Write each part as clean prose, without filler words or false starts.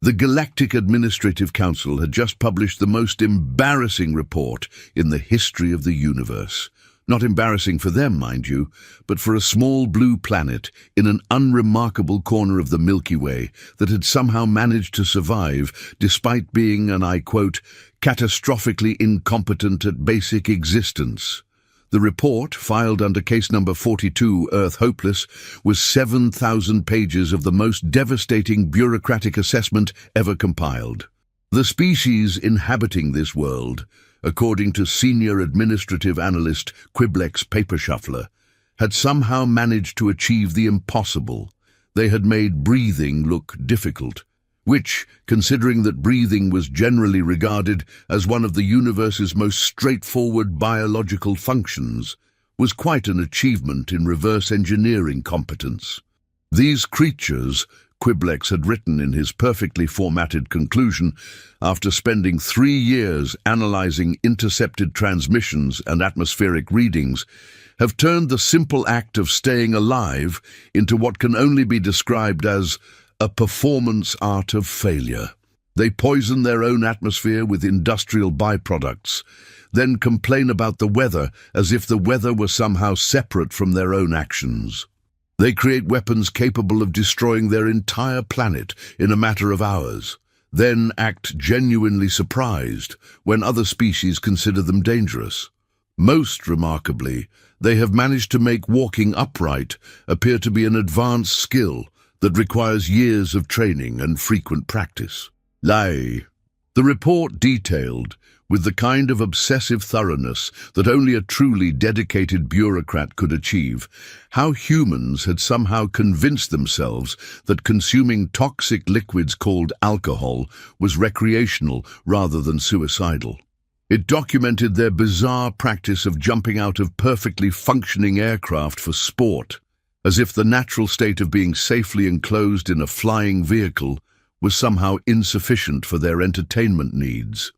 The Galactic Administrative Council had just published the most embarrassing report in the history of the universe. Not embarrassing for them, mind you, but for a small blue planet in an unremarkable corner of the Milky Way that had somehow managed to survive despite being, and I quote, catastrophically incompetent at basic existence. The report, filed under case number 42, Earth Hopeless, was 7,000 pages of the most devastating bureaucratic assessment ever compiled. The species inhabiting this world, according to senior administrative analyst Quiblex Paper Shuffler, had somehow managed to achieve the impossible. They had made breathing look difficult, which, considering that breathing was generally regarded as one of the universe's most straightforward biological functions, was quite an achievement in reverse engineering competence. These creatures, Quiblex had written in his perfectly formatted conclusion, after spending 3 years analyzing intercepted transmissions and atmospheric readings, have turned the simple act of staying alive into what can only be described as a performance art of failure. They poison their own atmosphere with industrial byproducts, then complain about the weather as if the weather were somehow separate from their own actions. They create weapons capable of destroying their entire planet in a matter of hours, then act genuinely surprised when other species consider them dangerous. Most remarkably, they have managed to make walking upright appear to be an advanced skill that requires years of training and frequent practice. The report detailed, with the kind of obsessive thoroughness that only a truly dedicated bureaucrat could achieve, how humans had somehow convinced themselves that consuming toxic liquids called alcohol was recreational rather than suicidal. It documented their bizarre practice of jumping out of perfectly functioning aircraft for sport, as if the natural state of being safely enclosed in a flying vehicle was somehow insufficient for their entertainment needs.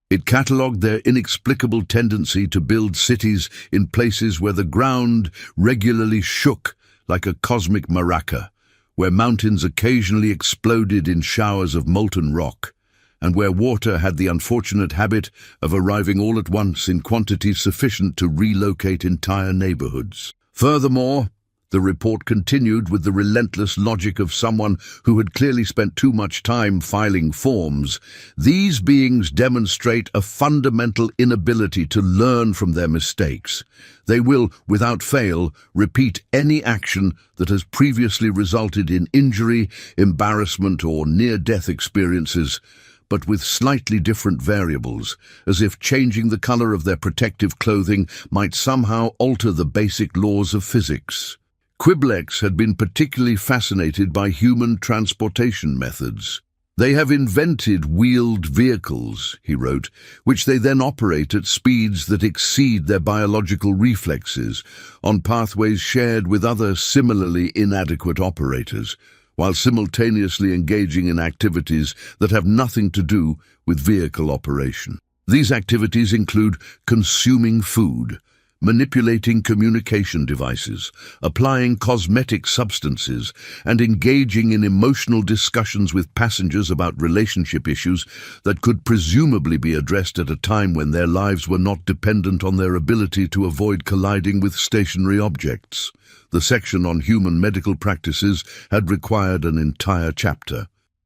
It catalogued their inexplicable tendency to build cities in places where the ground regularly shook like a cosmic maraca, where mountains occasionally exploded in showers of molten rock, and where water had the unfortunate habit of arriving all at once in quantities sufficient to relocate entire neighborhoods. Furthermore, the report continued with the relentless logic of someone who had clearly spent too much time filing forms. These beings demonstrate a fundamental inability to learn from their mistakes. They will, without fail, repeat any action that has previously resulted in injury, embarrassment, or near-death experiences, but with slightly different variables, as if changing the color of their protective clothing might somehow alter the basic laws of physics. Quiblex had been particularly fascinated by human transportation methods. They have invented wheeled vehicles, he wrote, which they then operate at speeds that exceed their biological reflexes, on pathways shared with other similarly inadequate operators, while simultaneously engaging in activities that have nothing to do with vehicle operation. These activities include consuming food, manipulating communication devices, applying cosmetic substances, and engaging in emotional discussions with passengers about relationship issues that could presumably be addressed at a time when their lives were not dependent on their ability to avoid colliding with stationary objects. The section on human medical practices had required an entire chapter.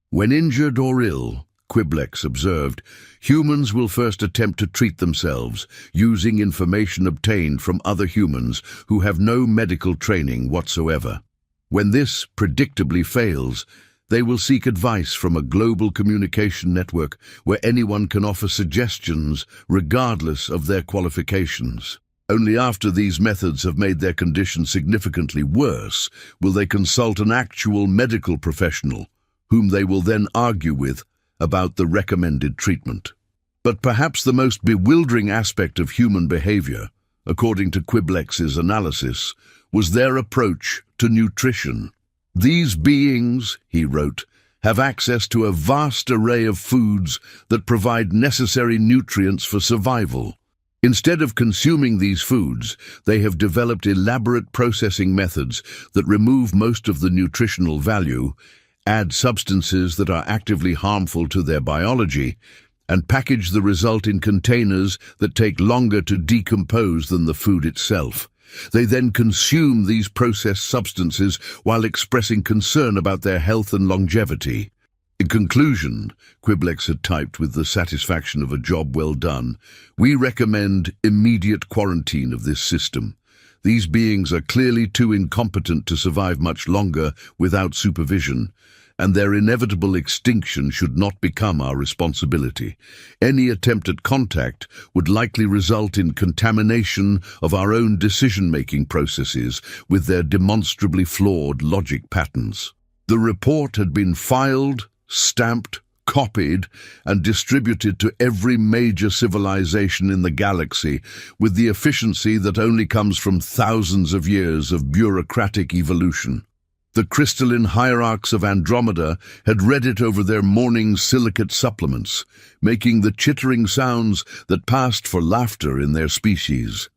When injured or ill, Quiblex observed, humans will first attempt to treat themselves, using information obtained from other humans who have no medical training whatsoever. When this predictably fails, they will seek advice from a global communication network where anyone can offer suggestions regardless of their qualifications. Only after these methods have made their condition significantly worse will they consult an actual medical professional, whom they will then argue with about the recommended treatment. But perhaps the most bewildering aspect of human behavior, according to Quiblex's analysis, was their approach to nutrition. These beings, he wrote, have access to a vast array of foods that provide necessary nutrients for survival. Instead of consuming these foods, they have developed elaborate processing methods that remove most of the nutritional value add substances that are actively harmful to their biology, and package the result in containers that take longer to decompose than the food itself. They then consume these processed substances while expressing concern about their health and longevity. In conclusion, Quiblex had typed with the satisfaction of a job well done, we recommend immediate quarantine of this system. These beings are clearly too incompetent to survive much longer without supervision, and their inevitable extinction should not become our responsibility. Any attempt at contact would likely result in contamination of our own decision-making processes with their demonstrably flawed logic patterns. The report had been filed, stamped, copied, and distributed to every major civilization in the galaxy with the efficiency that only comes from thousands of years of bureaucratic evolution. The crystalline hierarchs of Andromeda had read it over their morning silicate supplements, making the chittering sounds that passed for laughter in their species.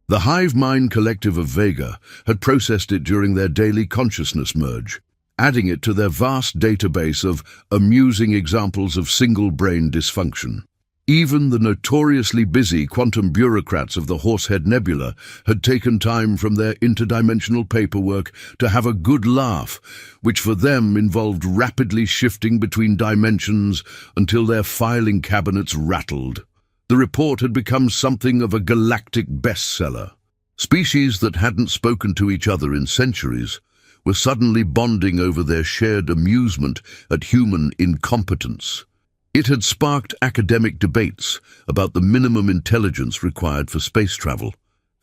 The hive mind collective of Vega had processed it during their daily consciousness merge, adding it to their vast database of amusing examples of single-brain dysfunction. Even the notoriously busy quantum bureaucrats of the Horsehead Nebula had taken time from their interdimensional paperwork to have a good laugh, which for them involved rapidly shifting between dimensions until their filing cabinets rattled. The report had become something of a galactic bestseller. Species that hadn't spoken to each other in centuries were suddenly bonding over their shared amusement at human incompetence. It had sparked academic debates about the minimum intelligence required for space travel,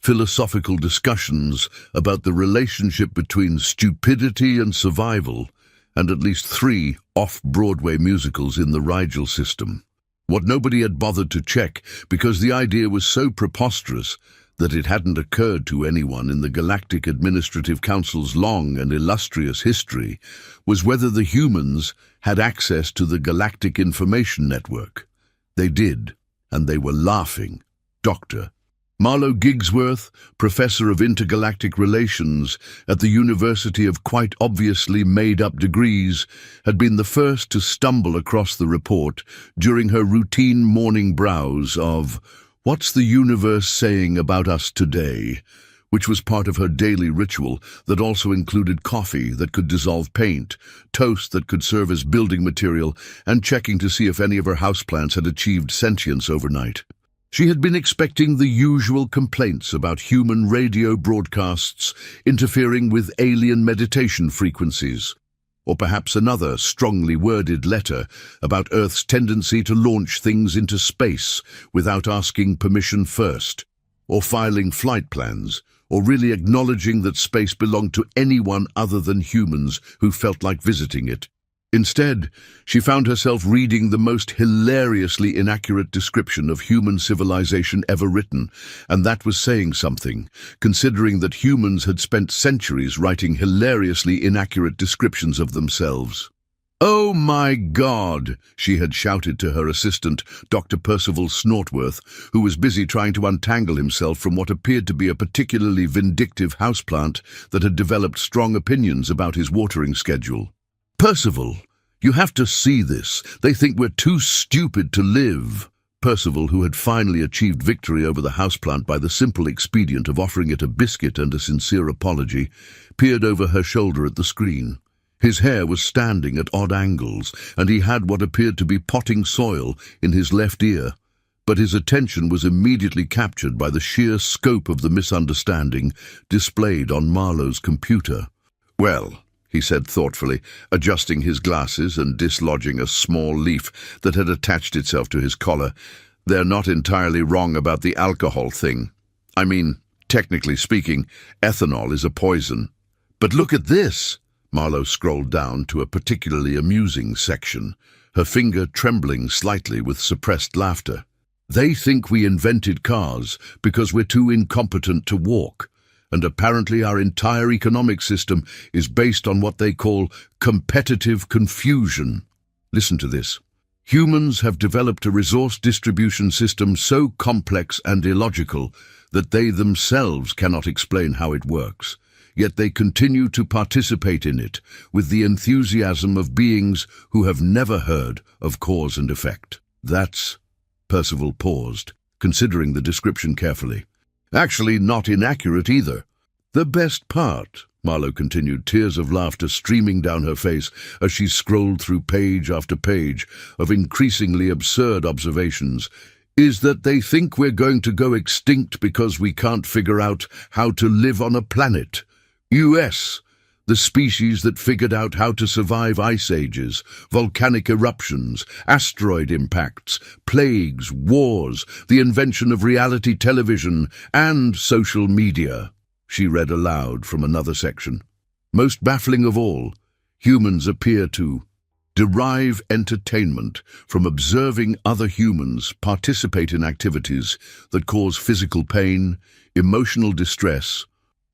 philosophical discussions about the relationship between stupidity and survival, and at least 3 off-Broadway musicals in the Rigel system. What nobody had bothered to check, because the idea was so preposterous that it hadn't occurred to anyone in the Galactic Administrative Council's long and illustrious history, was whether the humans had access to the Galactic Information Network. They did, and they were laughing. Dr. Marlowe Gigsworth, Professor of Intergalactic Relations at the University of quite obviously made-up degrees, had been the first to stumble across the report during her routine morning browse of "What's the universe saying about us today?" which was part of her daily ritual that also included coffee that could dissolve paint, toast that could serve as building material, and checking to see if any of her houseplants had achieved sentience overnight. She had been expecting the usual complaints about human radio broadcasts interfering with alien meditation frequencies, or perhaps another strongly worded letter about Earth's tendency to launch things into space without asking permission first, or filing flight plans, or really acknowledging that space belonged to anyone other than humans who felt like visiting it. Instead, she found herself reading the most hilariously inaccurate description of human civilization ever written, and that was saying something, considering that humans had spent centuries writing hilariously inaccurate descriptions of themselves. "Oh my God!" she had shouted to her assistant, Dr. Percival Snortworth, who was busy trying to untangle himself from what appeared to be a particularly vindictive houseplant that had developed strong opinions about his watering schedule. "Percival, you have to see this. They think we're too stupid to live." Percival, who had finally achieved victory over the houseplant by the simple expedient of offering it a biscuit and a sincere apology, peered over her shoulder at the screen. His hair was standing at odd angles, and he had what appeared to be potting soil in his left ear. But his attention was immediately captured by the sheer scope of the misunderstanding displayed on Marlowe's computer. "Well," he said thoughtfully, adjusting his glasses and dislodging a small leaf that had attached itself to his collar, "they're not entirely wrong about the alcohol thing. I mean, technically speaking, ethanol is a poison. But look at this!" Marlowe scrolled down to a particularly amusing section, her finger trembling slightly with suppressed laughter. "They think we invented cars because we're too incompetent to walk. And apparently our entire economic system is based on what they call competitive confusion. Listen to this. Humans have developed a resource distribution system so complex and illogical that they themselves cannot explain how it works. yet they continue to participate in it with the enthusiasm of beings who have never heard of cause and effect. That's... Percival paused, considering the description carefully. Actually, not inaccurate either. The best part, Marlowe continued, tears of laughter streaming down her face as she scrolled through page after page of increasingly absurd observations, is that they think we're going to go extinct because we can't figure out how to live on a planet. US, the species that figured out how to survive ice ages, volcanic eruptions, asteroid impacts, plagues, wars, the invention of reality television, and social media. She read aloud from another section. Most baffling of all, humans appear to derive entertainment from observing other humans participate in activities that cause physical pain, emotional distress,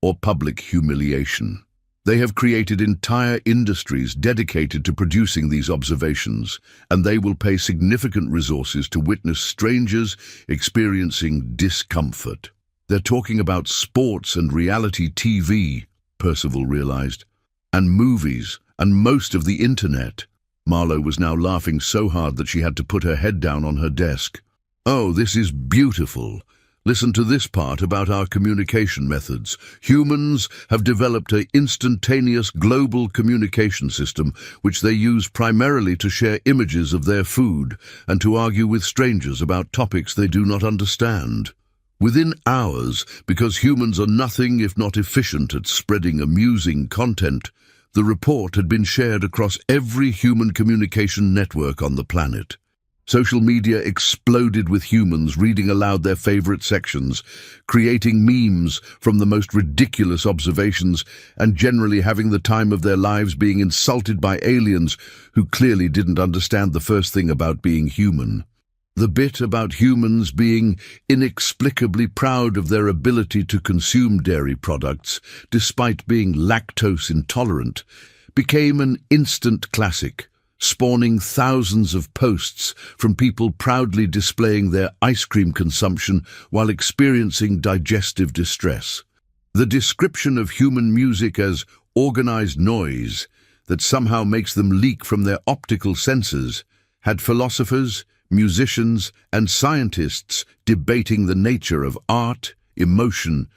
or public humiliation. They have created entire industries dedicated to producing these observations, and they will pay significant resources to witness strangers experiencing discomfort. They're talking about sports and reality TV, Percival realized, and movies, and most of the internet. Marlowe was now laughing so hard that she had to put her head down on her desk. Oh, this is beautiful. Listen to this part about our communication methods. Humans have developed an instantaneous global communication system which they use primarily to share images of their food and to argue with strangers about topics they do not understand. Within hours, because humans are nothing if not efficient at spreading amusing content, the report had been shared across every human communication network on the planet. Social media exploded with humans reading aloud their favorite sections, creating memes from the most ridiculous observations, and generally having the time of their lives being insulted by aliens who clearly didn't understand the first thing about being human. The bit about humans being inexplicably proud of their ability to consume dairy products, despite being lactose intolerant, became an instant classic, spawning thousands of posts from people proudly displaying their ice cream consumption while experiencing digestive distress. The description of human music as organized noise that somehow makes them leak from their optical senses had philosophers, musicians, and scientists debating the nature of art, emotion,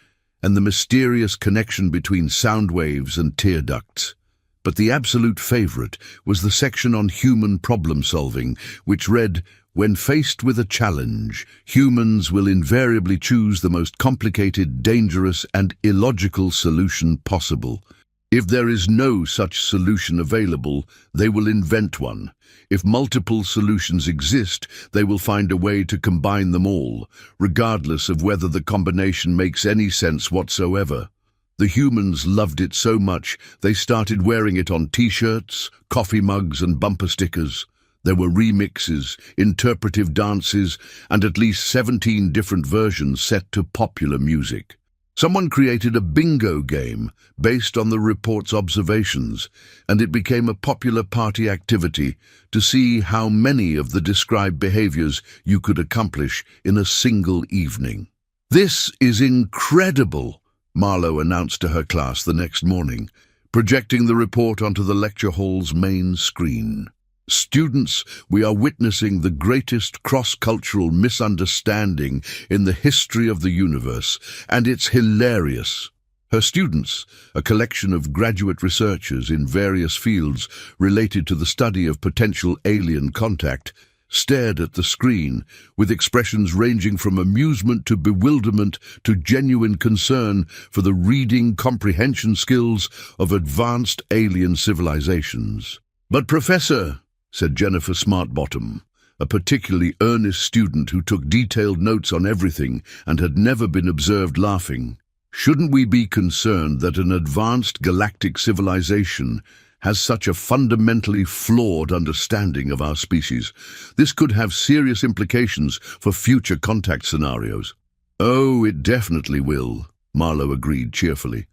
and the mysterious connection between sound waves and tear ducts. But the absolute favorite was the section on human problem-solving, which read, "When faced with a challenge, humans will invariably choose the most complicated, dangerous, and illogical solution possible. If there is no such solution available, they will invent one. If multiple solutions exist, they will find a way to combine them all, regardless of whether the combination makes any sense whatsoever." The humans loved it so much, they started wearing it on t-shirts, coffee mugs, and bumper stickers. There were remixes, interpretive dances, and at least 17 different versions set to popular music. Someone created a bingo game based on the report's observations, and it became a popular party activity to see how many of the described behaviors you could accomplish in a single evening. "This is incredible," Marlowe announced to her class the next morning, projecting the report onto the lecture hall's main screen. "Students, we are witnessing the greatest cross-cultural misunderstanding in the history of the universe, and it's hilarious." Her students, a collection of graduate researchers in various fields related to the study of potential alien contact, stared at the screen with expressions ranging from amusement to bewilderment to genuine concern for the reading comprehension skills of advanced alien civilizations. "But Professor," said Jennifer Smartbottom, a particularly earnest student who took detailed notes on everything and had never been observed laughing, "shouldn't we be concerned that an advanced galactic civilization has such a fundamentally flawed understanding of our species? This could have serious implications for future contact scenarios." "Oh, it definitely will," Marlowe agreed cheerfully.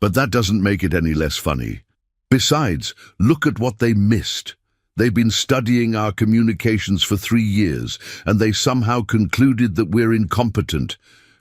"But that doesn't make it any less funny. Besides, look at what they missed. They've been studying our communications for 3 years, and they somehow concluded that we're incompetent.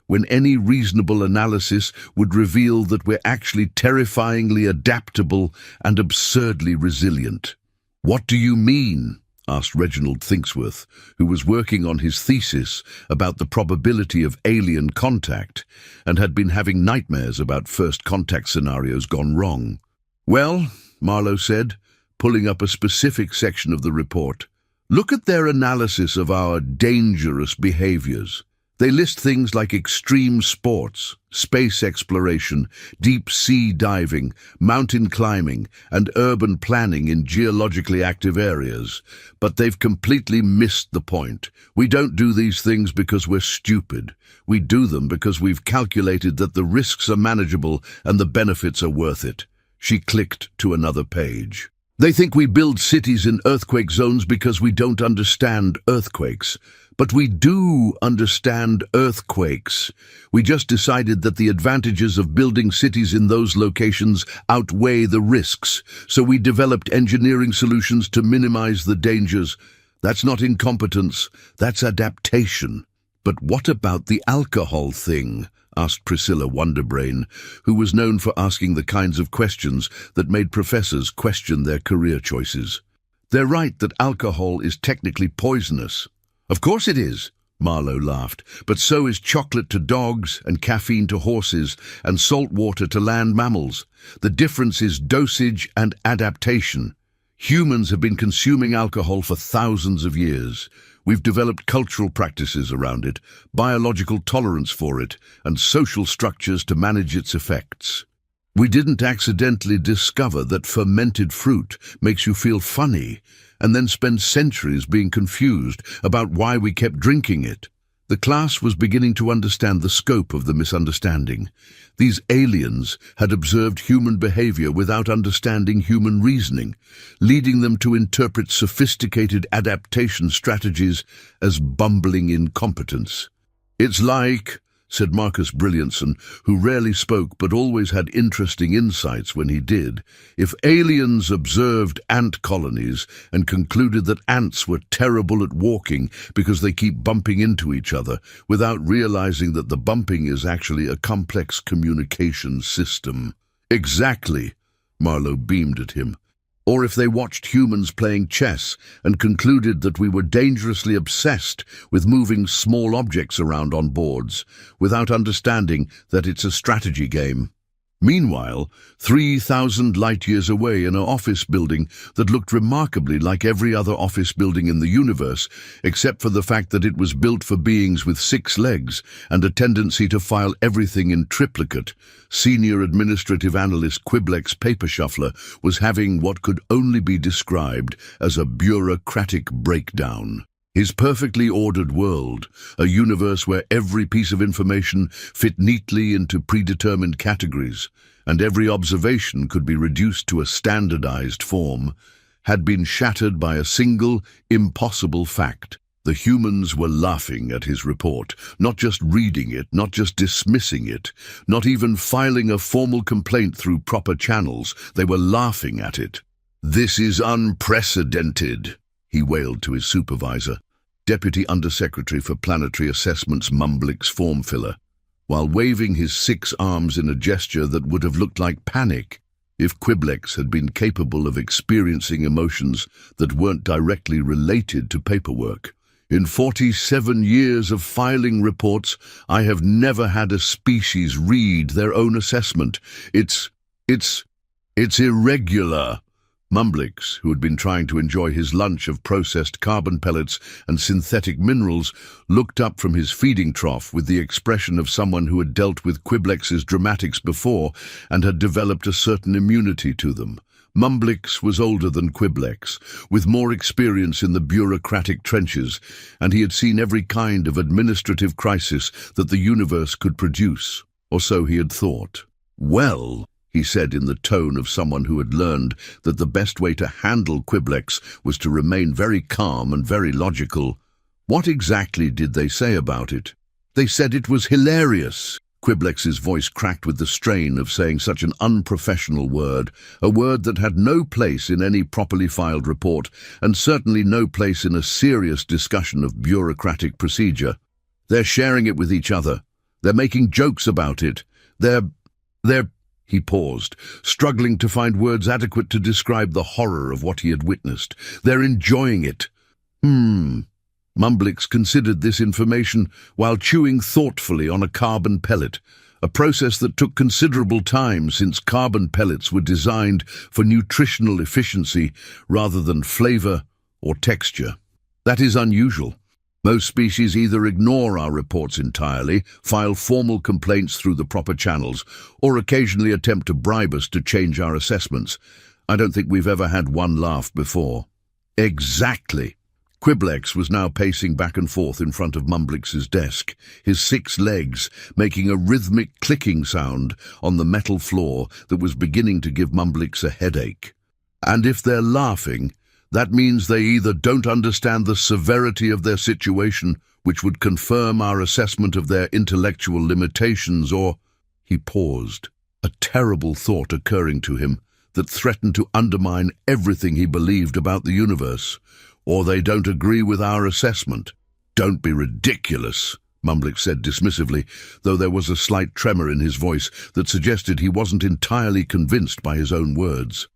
when any reasonable analysis would reveal that we're actually terrifyingly adaptable and absurdly resilient. "What do you mean?" asked Reginald Thinksworth, who was working on his thesis about the probability of alien contact and had been having nightmares about first contact scenarios gone wrong. "Well," Marlowe said, pulling up a specific section of the report, "look at their analysis of our dangerous behaviors. They list things like extreme sports, space exploration, deep-sea diving, mountain climbing, and urban planning in geologically active areas. But they've completely missed the point. We don't do these things because we're stupid. We do them because we've calculated that the risks are manageable and the benefits are worth it." She clicked to another page. "They think we build cities in earthquake zones because we don't understand earthquakes. But we do understand earthquakes. We just decided that the advantages of building cities in those locations outweigh the risks, so we developed engineering solutions to minimize the dangers. That's not incompetence, that's adaptation." "But what about the alcohol thing?" asked Priscilla Wonderbrain, who was known for asking the kinds of questions that made professors question their career choices. "They're right that alcohol is technically poisonous." "Of course it is," Marlowe laughed, "but so is chocolate to dogs and caffeine to horses and salt water to land mammals. The difference is dosage and adaptation. Humans have been consuming alcohol for thousands of years. We've developed cultural practices around it, biological tolerance for it, and social structures to manage its effects. We didn't accidentally discover that fermented fruit makes you feel funny and then spend centuries being confused about why we kept drinking it." The class was beginning to understand the scope of the misunderstanding. These aliens had observed human behavior without understanding human reasoning, leading them to interpret sophisticated adaptation strategies as bumbling incompetence. "It's like," said Marcus Brilliantson, who rarely spoke but always had interesting insights when he did, "if aliens observed ant colonies and concluded that ants were terrible at walking because they keep bumping into each other without realizing that the bumping is actually a complex communication system." "Exactly," Marlowe beamed at him. "Or if they watched humans playing chess and concluded that we were dangerously obsessed with moving small objects around on boards, without understanding that it's a strategy game." Meanwhile, 3,000 light-years away in an office building that looked remarkably like every other office building in the universe, except for the fact that it was built for beings with 6 legs and a tendency to file everything in triplicate, Senior Administrative Analyst Quiblex Paper Shuffler was having what could only be described as a bureaucratic breakdown. His perfectly ordered world, a universe where every piece of information fit neatly into predetermined categories, and every observation could be reduced to a standardized form, had been shattered by a single, impossible fact. The humans were laughing at his report, not just reading it, not just dismissing it, not even filing a formal complaint through proper channels. They were laughing at it. "This is unprecedented," he wailed to his supervisor, Deputy Undersecretary for Planetary Assessments Mumblix Formfiller, while waving his 6 arms in a gesture that would have looked like panic if Quiblex had been capable of experiencing emotions that weren't directly related to paperwork. "In 47 years of filing reports, I have never had a species read their own assessment. It's irregular." Mumblix, who had been trying to enjoy his lunch of processed carbon pellets and synthetic minerals, looked up from his feeding trough with the expression of someone who had dealt with Quiblex's dramatics before and had developed a certain immunity to them. Mumblix was older than Quiblex, with more experience in the bureaucratic trenches, and he had seen every kind of administrative crisis that the universe could produce, or so he had thought. "Well," he said in the tone of someone who had learned that the best way to handle Quiblex was to remain very calm and very logical, "what exactly did they say about it?" "They said it was hilarious." Quiblex's voice cracked with the strain of saying such an unprofessional word, a word that had no place in any properly filed report, and certainly no place in a serious discussion of bureaucratic procedure. "They're sharing it with each other. They're making jokes about it. They're... He paused, struggling to find words adequate to describe the horror of what he had witnessed. They're enjoying it. Mumblix considered this information while chewing thoughtfully on a carbon pellet, a process that took considerable time since carbon pellets were designed for nutritional efficiency rather than flavor or texture. That is unusual. Most species either ignore our reports entirely, file formal complaints through the proper channels, or occasionally attempt to bribe us to change our assessments. I don't think we've ever had one laugh before. Exactly. Quiblex was now pacing back and forth in front of Mumblix's desk, his 6 legs making a rhythmic clicking sound on the metal floor that was beginning to give Mumblix a headache. And if they're laughing, that means they either don't understand the severity of their situation, which would confirm our assessment of their intellectual limitations, or... He paused, a terrible thought occurring to him that threatened to undermine everything he believed about the universe. Or they don't agree with our assessment. Don't be ridiculous, Mumblix said dismissively, though there was a slight tremor in his voice that suggested he wasn't entirely convinced by his own words.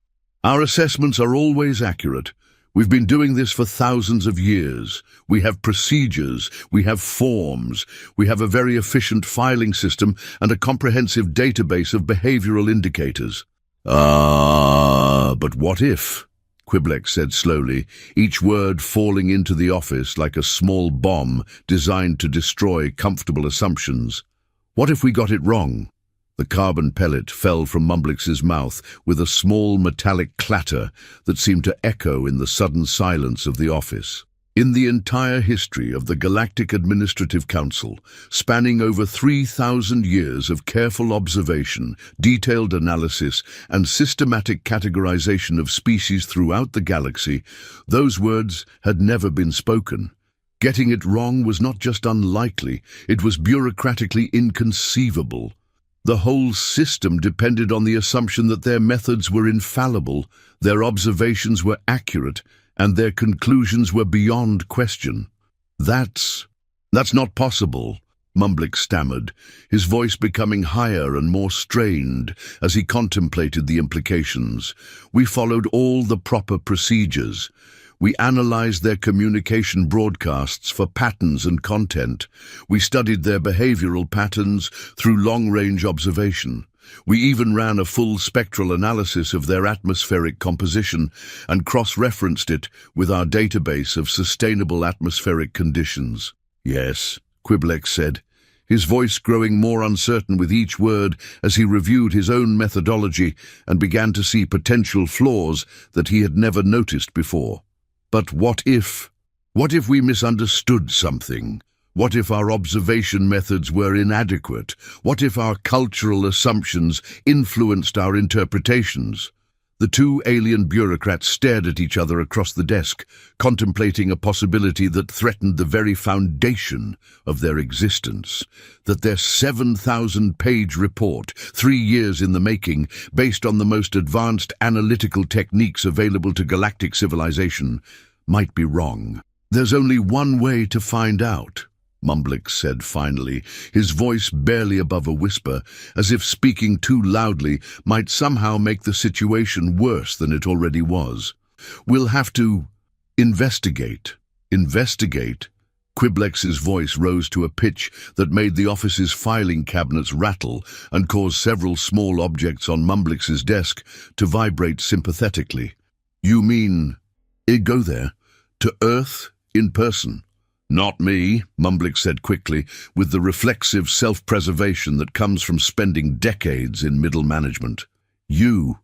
Our assessments are always accurate. We've been doing this for thousands of years. We have procedures, we have forms, we have a very efficient filing system and a comprehensive database of behavioral indicators. But what if? Quiblex said slowly, each word falling into the office like a small bomb designed to destroy comfortable assumptions. What if we got it wrong? The carbon pellet fell from Mumblix's mouth with a small metallic clatter that seemed to echo in the sudden silence of the office. In the entire history of the Galactic Administrative Council, spanning over 3,000 years of careful observation, detailed analysis, and systematic categorization of species throughout the galaxy, those words had never been spoken. Getting it wrong was not just unlikely, it was bureaucratically inconceivable. The whole system depended on the assumption that their methods were infallible, their observations were accurate, and their conclusions were beyond question. That's not possible, Mumblix stammered, his voice becoming higher and more strained as he contemplated the implications. We followed all the proper procedures. We analyzed their communication broadcasts for patterns and content. We studied their behavioral patterns through long-range observation. We even ran a full spectral analysis of their atmospheric composition and cross-referenced it with our database of sustainable atmospheric conditions. Yes, Quiblex said, his voice growing more uncertain with each word as he reviewed his own methodology and began to see potential flaws that he had never noticed before. But what if we misunderstood something? What if our observation methods were inadequate? What if our cultural assumptions influenced our interpretations? The 2 alien bureaucrats stared at each other across the desk, contemplating a possibility that threatened the very foundation of their existence. That their 7,000-page report, 3 years in the making, based on the most advanced analytical techniques available to galactic civilization, might be wrong. There's only one way to find out, Mumblix said finally, his voice barely above a whisper, as if speaking too loudly might somehow make the situation worse than it already was. We'll have to investigate. Investigate? Quiblex's voice rose to a pitch that made the office's filing cabinets rattle and caused several small objects on Mumblix's desk to vibrate sympathetically. You mean, go there, to Earth in person? Not me, Mumblix said quickly, with the reflexive self-preservation that comes from spending decades in middle management. You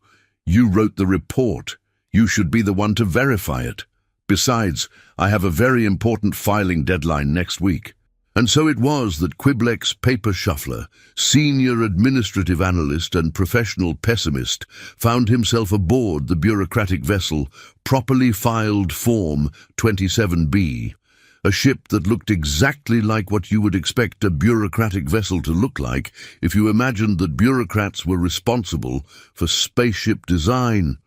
wrote the report. You should be the one to verify it. Besides, I have a very important filing deadline next week. And so it was that Quiblex Paper Shuffler, senior administrative analyst and professional pessimist, found himself aboard the bureaucratic vessel Properly Filed Form 27B, a ship that looked exactly like what you would expect a bureaucratic vessel to look like if you imagined that bureaucrats were responsible for spaceship design.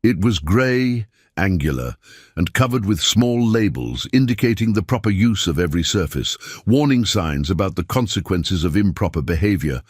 It was grey angular, and covered with small labels indicating the proper use of every surface, warning signs about the consequences of improper behavior,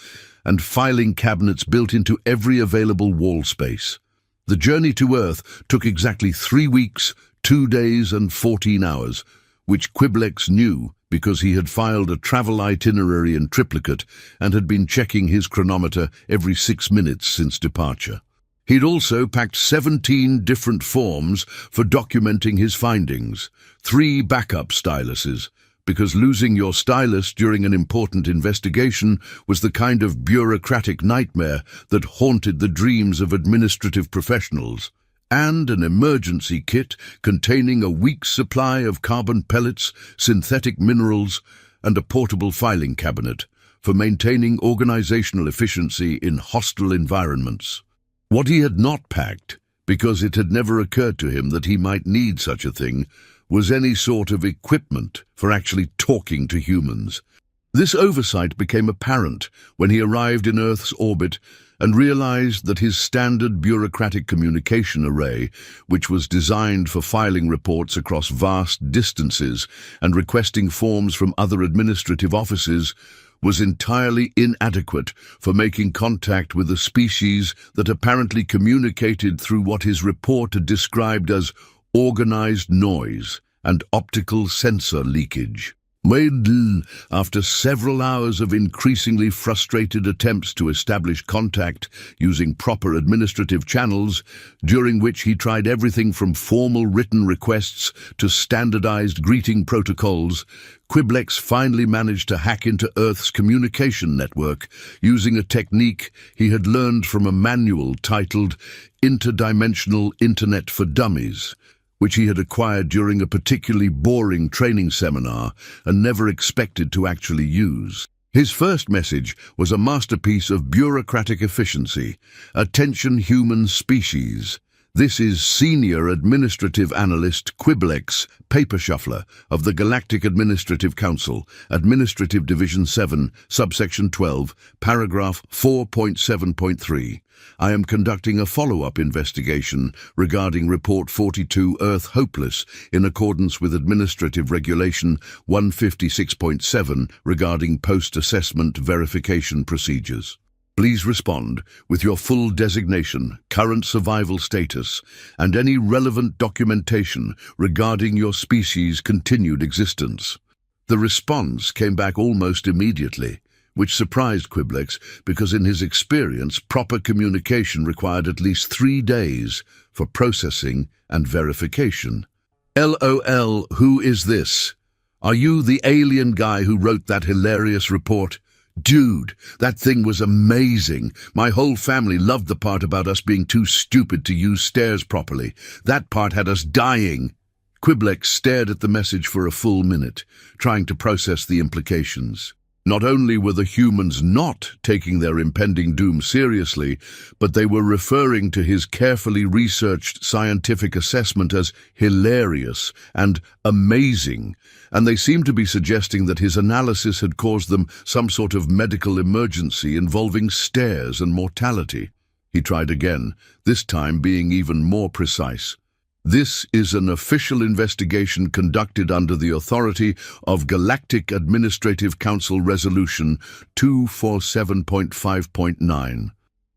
and filing cabinets built into every available wall space. The journey to Earth took exactly 3 weeks, 2 days and 14 hours, which Quiblex knew because he had filed a travel itinerary in triplicate and had been checking his chronometer every 6 minutes since departure. He'd also packed 17 different forms for documenting his findings, 3 backup styluses, because losing your stylus during an important investigation was the kind of bureaucratic nightmare that haunted the dreams of administrative professionals, and an emergency kit containing a week's supply of carbon pellets, synthetic minerals, and a portable filing cabinet for maintaining organizational efficiency in hostile environments. What he had not packed, because it had never occurred to him that he might need such a thing, was any sort of equipment for actually talking to humans. This oversight became apparent when he arrived in Earth's orbit and realized that his standard bureaucratic communication array, which was designed for filing reports across vast distances and requesting forms from other administrative offices, was entirely inadequate for making contact with a species that apparently communicated through what his report had described as organized noise and optical sensor leakage. After several hours of increasingly frustrated attempts to establish contact using proper administrative channels, during which he tried everything from formal written requests to standardized greeting protocols, Quiblex finally managed to hack into Earth's communication network using a technique he had learned from a manual titled Interdimensional Internet for Dummies, which he had acquired during a particularly boring training seminar and never expected to actually use. His first message was a masterpiece of bureaucratic efficiency. Attention human species. This is Senior Administrative Analyst Quiblex, Paper Shuffler of the Galactic Administrative Council, Administrative Division 7, Subsection 12, Paragraph 4.7.3. I am conducting a follow-up investigation regarding Report 42 Earth Hopeless in accordance with Administrative Regulation 156.7 regarding post-assessment verification procedures. Please respond with your full designation, current survival status, and any relevant documentation regarding your species' continued existence. The response came back almost immediately, which surprised Quiblex because in his experience, proper communication required at least 3 days for processing and verification. LOL, who is this? Are you the alien guy who wrote that hilarious report? Dude, that thing was amazing. My whole family loved the part about us being too stupid to use stairs properly. That part had us dying. Quiblex stared at the message for a full minute, trying to process the implications. Not only were the humans not taking their impending doom seriously, but they were referring to his carefully researched scientific assessment as hilarious and amazing, and they seemed to be suggesting that his analysis had caused them some sort of medical emergency involving stairs and mortality. He tried again, this time being even more precise. This is an official investigation conducted under the authority of Galactic Administrative Council Resolution 247.5.9.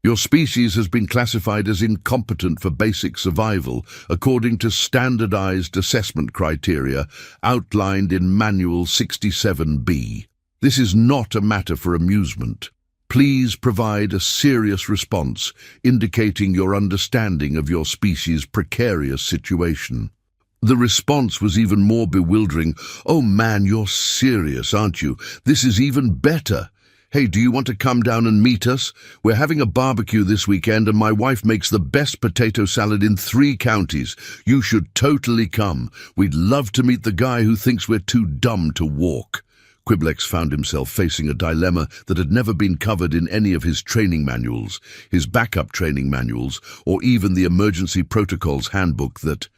Your species has been classified as incompetent for basic survival according to standardized assessment criteria outlined in Manual 67B. This is not a matter for amusement. Please provide a serious response indicating your understanding of your species' precarious situation. The response was even more bewildering. Oh man, you're serious, aren't you? This is even better. Hey, do you want to come down and meet us? We're having a barbecue this weekend and my wife makes the best potato salad in 3 counties. You should totally come. We'd love to meet the guy who thinks we're too dumb to walk. Quiblex found himself facing a dilemma that had never been covered in any of his training manuals, his backup training manuals, or even the emergency protocols handbook that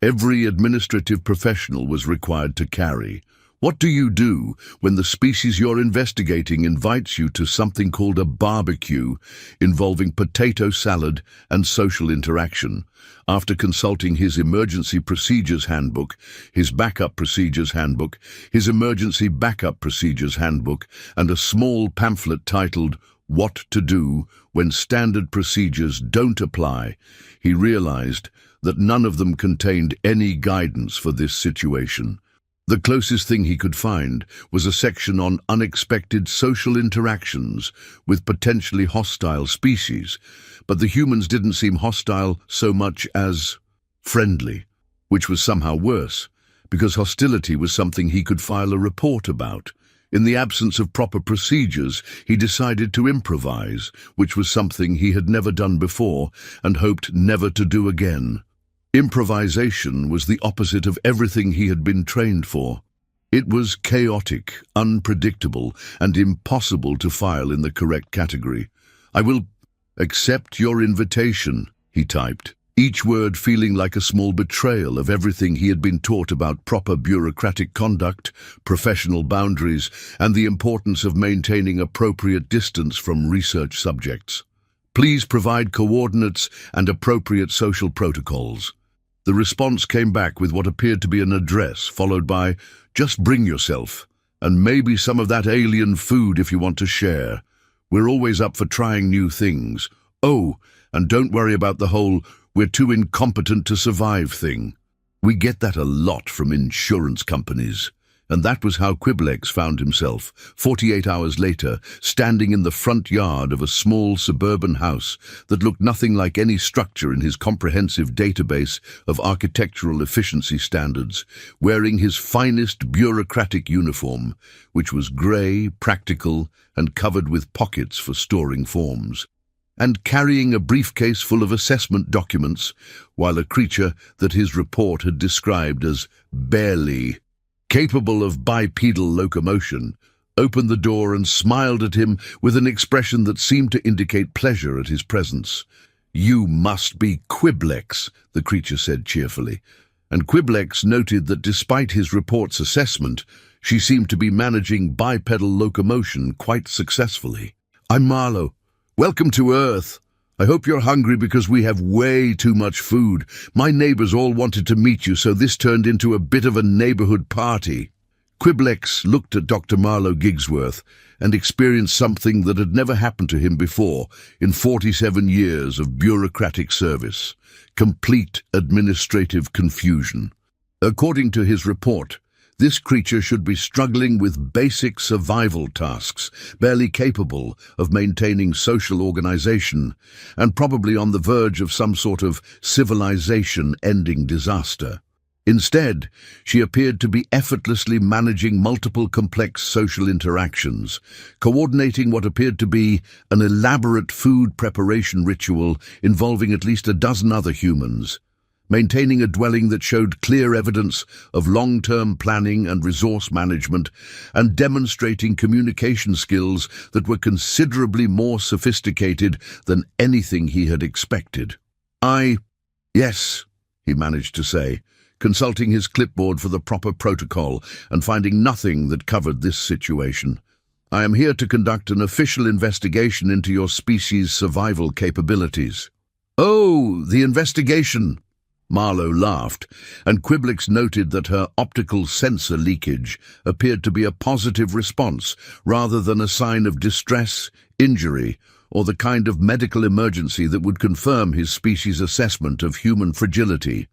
every administrative professional was required to carry. What do you do when the species you're investigating invites you to something called a barbecue involving potato salad and social interaction? After consulting his emergency procedures handbook, his backup procedures handbook, his emergency backup procedures handbook, and a small pamphlet titled "What to Do When Standard Procedures Don't Apply," he realized that none of them contained any guidance for this situation. The closest thing he could find was a section on unexpected social interactions with potentially hostile species, but the humans didn't seem hostile so much as friendly, which was somehow worse, because hostility was something he could file a report about. In the absence of proper procedures, he decided to improvise, which was something he had never done before and hoped never to do again. Improvisation was the opposite of everything he had been trained for. It was chaotic, unpredictable, and impossible to file in the correct category. "I will accept your invitation," he typed, each word feeling like a small betrayal of everything he had been taught about proper bureaucratic conduct, professional boundaries, and the importance of maintaining appropriate distance from research subjects. "Please provide coordinates and appropriate social protocols." The response came back with what appeared to be an address, followed by, "Just bring yourself, and maybe some of that alien food if you want to share. We're always up for trying new things. Oh, and don't worry about the whole 'we're too incompetent to survive' thing." We get that a lot from insurance companies. And that was how Quiblex found himself, 48 hours later, standing in the front yard of a small suburban house that looked nothing like any structure in his comprehensive database of architectural efficiency standards, wearing his finest bureaucratic uniform, which was grey, practical, and covered with pockets for storing forms, and carrying a briefcase full of assessment documents, while a creature that his report had described as barely capable of bipedal locomotion, opened the door and smiled at him with an expression that seemed to indicate pleasure at his presence. "You must be Quiblex," the creature said cheerfully, and Quiblex noted that despite his report's assessment, she seemed to be managing bipedal locomotion quite successfully. "I'm Marlowe. Welcome to Earth. I hope you're hungry because we have way too much food. My neighbors all wanted to meet you, so this turned into a bit of a neighborhood party." Quiblex looked at Dr. Marlowe Gigsworth and experienced something that had never happened to him before in 47 years of bureaucratic service: complete administrative confusion. According to his report, this creature should be struggling with basic survival tasks, barely capable of maintaining social organization, and probably on the verge of some sort of civilization-ending disaster. Instead, she appeared to be effortlessly managing multiple complex social interactions, coordinating what appeared to be an elaborate food preparation ritual involving at least a dozen other humans, maintaining a dwelling that showed clear evidence of long-term planning and resource management, and demonstrating communication skills that were considerably more sophisticated than anything he had expected. Yes, he managed to say, consulting his clipboard for the proper protocol and finding nothing that covered this situation. "I am here to conduct an official investigation into your species' survival capabilities." "Oh, the investigation!" Marlowe laughed, and Quiblex noted that her optical sensor leakage appeared to be a positive response rather than a sign of distress, injury, or the kind of medical emergency that would confirm his species' assessment of human fragility.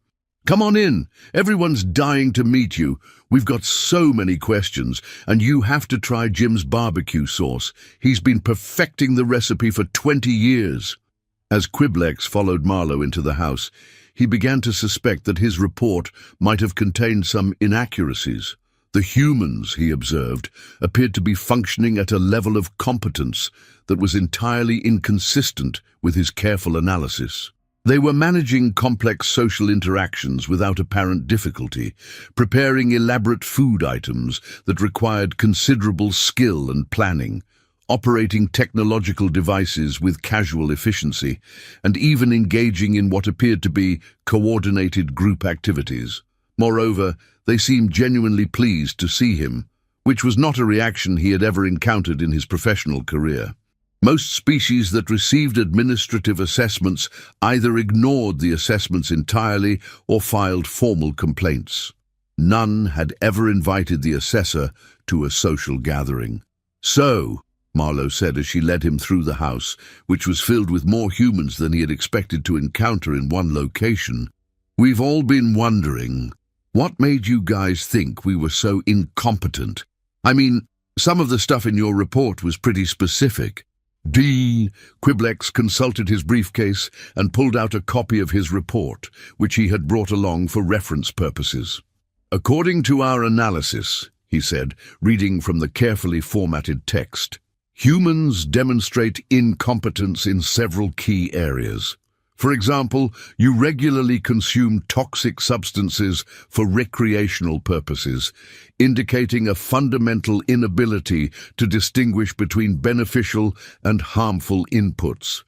"Come on in. Everyone's dying to meet you. We've got so many questions, and you have to try Jim's barbecue sauce. He's been perfecting the recipe for 20 years. As Quiblex followed Marlowe into the house, he began to suspect that his report might have contained some inaccuracies. The humans, he observed, appeared to be functioning at a level of competence that was entirely inconsistent with his careful analysis. They were managing complex social interactions without apparent difficulty, preparing elaborate food items that required considerable skill and planning, operating technological devices with casual efficiency, and even engaging in what appeared to be coordinated group activities. Moreover, they seemed genuinely pleased to see him, which was not a reaction he had ever encountered in his professional career. Most species that received administrative assessments either ignored the assessments entirely or filed formal complaints. None had ever invited the assessor to a social gathering. "So," Marlowe said as she led him through the house, which was filled with more humans than he had expected to encounter in one location, "we've all been wondering, what made you guys think we were so incompetent? I mean, some of the stuff in your report was pretty specific." Quiblex consulted his briefcase and pulled out a copy of his report, which he had brought along for reference purposes. "According to our analysis," he said, reading from the carefully formatted text, "humans demonstrate incompetence in several key areas. For example, you regularly consume toxic substances for recreational purposes, indicating a fundamental inability to distinguish between beneficial and harmful inputs."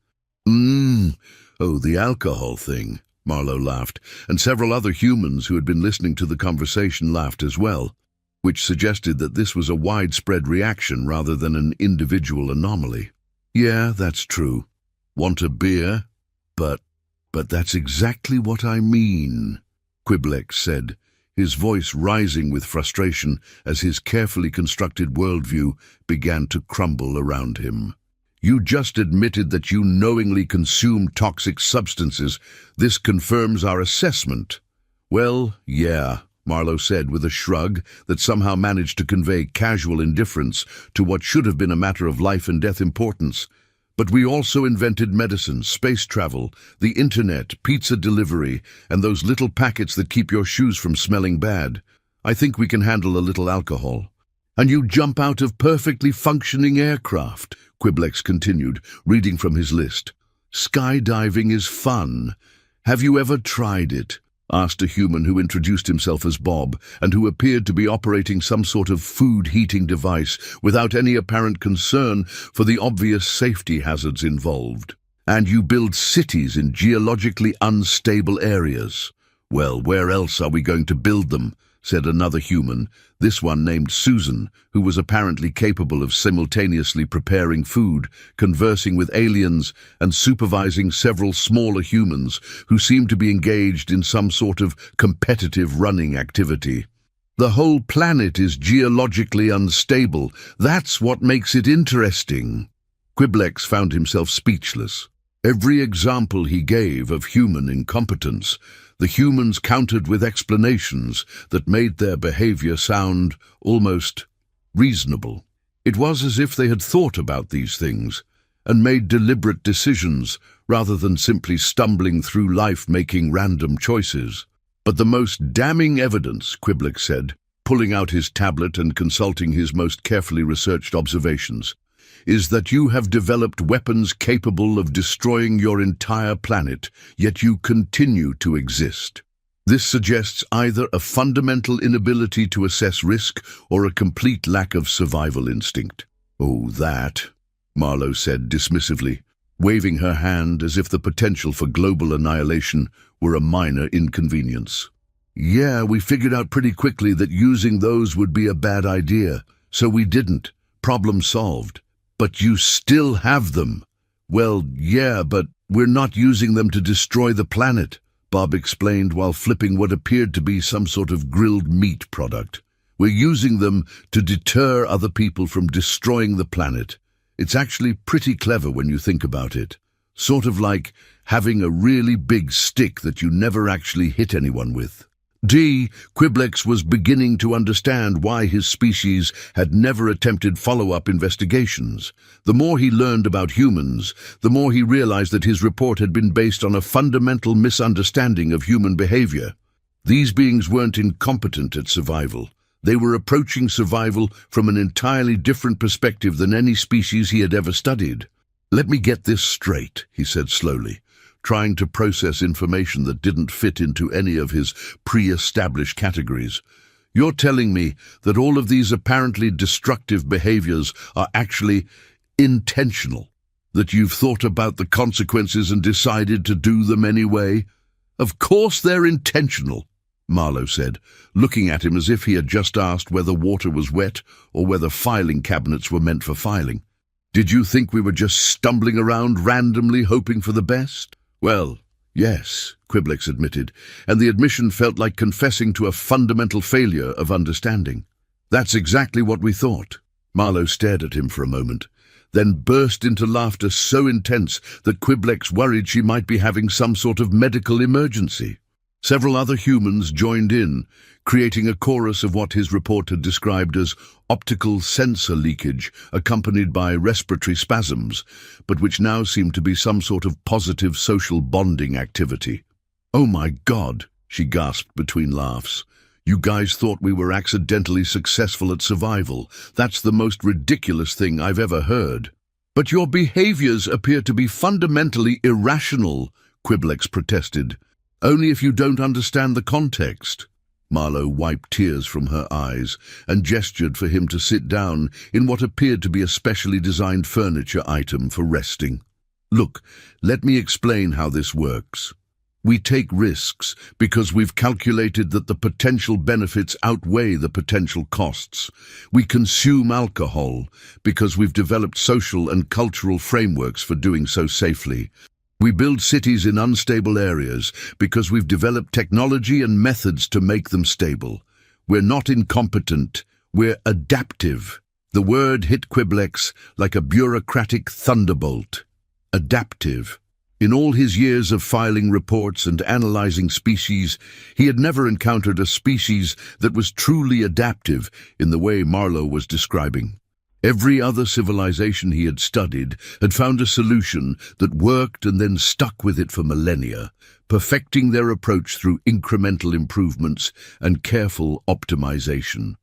Oh, the alcohol thing, Marlowe laughed, and several other humans who had been listening to the conversation laughed as well, which suggested that this was a widespread reaction rather than an individual anomaly. "Yeah, that's true. Want a beer? But that's exactly what I mean," Quiblex said, his voice rising with frustration as his carefully constructed worldview began to crumble around him. "You just admitted that you knowingly consume toxic substances. This confirms our assessment." "Well, yeah," Marlowe said with a shrug that somehow managed to convey casual indifference to what should have been a matter of life and death importance. "But we also invented medicine, space travel, the internet, pizza delivery, and those little packets that keep your shoes from smelling bad. I think we can handle a little alcohol." "And you jump out of perfectly functioning aircraft," Quiblex continued, reading from his list. "Skydiving is fun. Have you ever tried it?" asked a human who introduced himself as Bob and who appeared to be operating some sort of food-heating device without any apparent concern for the obvious safety hazards involved. "And you build cities in geologically unstable areas." "Well, where else are we going to build them?" said another human, this one named Susan, who was apparently capable of simultaneously preparing food, conversing with aliens, and supervising several smaller humans who seemed to be engaged in some sort of competitive running activity. "The whole planet is geologically unstable. That's what makes it interesting." Quiblex found himself speechless. Every example he gave of human incompetence, the humans countered with explanations that made their behavior sound almost reasonable. It was as if they had thought about these things and made deliberate decisions rather than simply stumbling through life making random choices. "But the most damning evidence," Quiblex said, pulling out his tablet and consulting his most carefully researched observations, "is that you have developed weapons capable of destroying your entire planet, yet you continue to exist. This suggests either a fundamental inability to assess risk or a complete lack of survival instinct." "Oh, that," Marlowe said dismissively, waving her hand as if the potential for global annihilation were a minor inconvenience. "Yeah, we figured out pretty quickly that using those would be a bad idea, so we didn't. Problem solved." "But you still have them." "Well, yeah, but we're not using them to destroy the planet," Bob explained while flipping what appeared to be some sort of grilled meat product. "We're using them to deter other people from destroying the planet. It's actually pretty clever when you think about it. Sort of like having a really big stick that you never actually hit anyone with." Quiblex was beginning to understand why his species had never attempted follow-up investigations. The more he learned about humans, the more he realized that his report had been based on a fundamental misunderstanding of human behavior. These beings weren't incompetent at survival. They were approaching survival from an entirely different perspective than any species he had ever studied. "Let me get this straight," he said slowly, trying to process information that didn't fit into any of his pre-established categories. "You're telling me that all of these apparently destructive behaviors are actually intentional, that you've thought about the consequences and decided to do them anyway?" "Of course they're intentional," Marlowe said, looking at him as if he had just asked whether water was wet or whether filing cabinets were meant for filing. "Did you think we were just stumbling around randomly hoping for the best?" "Well, yes," Quiblex admitted, and the admission felt like confessing to a fundamental failure of understanding. "That's exactly what we thought." Marlowe stared at him for a moment, then burst into laughter so intense that Quiblex worried she might be having some sort of medical emergency. Several other humans joined in, creating a chorus of what his report had described as optical sensor leakage accompanied by respiratory spasms, but which now seemed to be some sort of positive social bonding activity. "Oh my God," she gasped between laughs. "You guys thought we were accidentally successful at survival. That's the most ridiculous thing I've ever heard." "But your behaviors appear to be fundamentally irrational," Quiblex protested. "Only if you don't understand the context." Marlowe wiped tears from her eyes and gestured for him to sit down in what appeared to be a specially designed furniture item for resting. "Look, let me explain how this works. We take risks because we've calculated that the potential benefits outweigh the potential costs. We consume alcohol because we've developed social and cultural frameworks for doing so safely. We build cities in unstable areas because we've developed technology and methods to make them stable. We're not incompetent, we're adaptive." The word hit Quiblex like a bureaucratic thunderbolt. Adaptive. In all his years of filing reports and analyzing species, he had never encountered a species that was truly adaptive in the way Marlowe was describing. Every other civilization he had studied had found a solution that worked and then stuck with it for millennia, perfecting their approach through incremental improvements and careful optimization.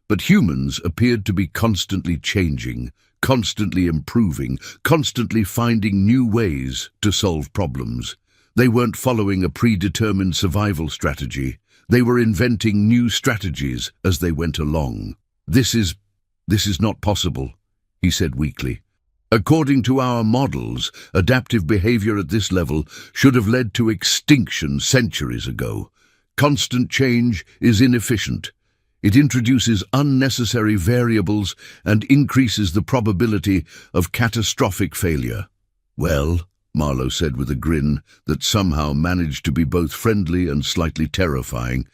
But humans appeared to be constantly changing, constantly improving, constantly finding new ways to solve problems. They weren't following a predetermined survival strategy. They were inventing new strategies as they went along. This is not possible," he said weakly. "According to our models, adaptive behavior at this level should have led to extinction centuries ago. Constant change is inefficient. It introduces unnecessary variables and increases the probability of catastrophic failure." "Well," Marlowe said with a grin that somehow managed to be both friendly and slightly terrifying,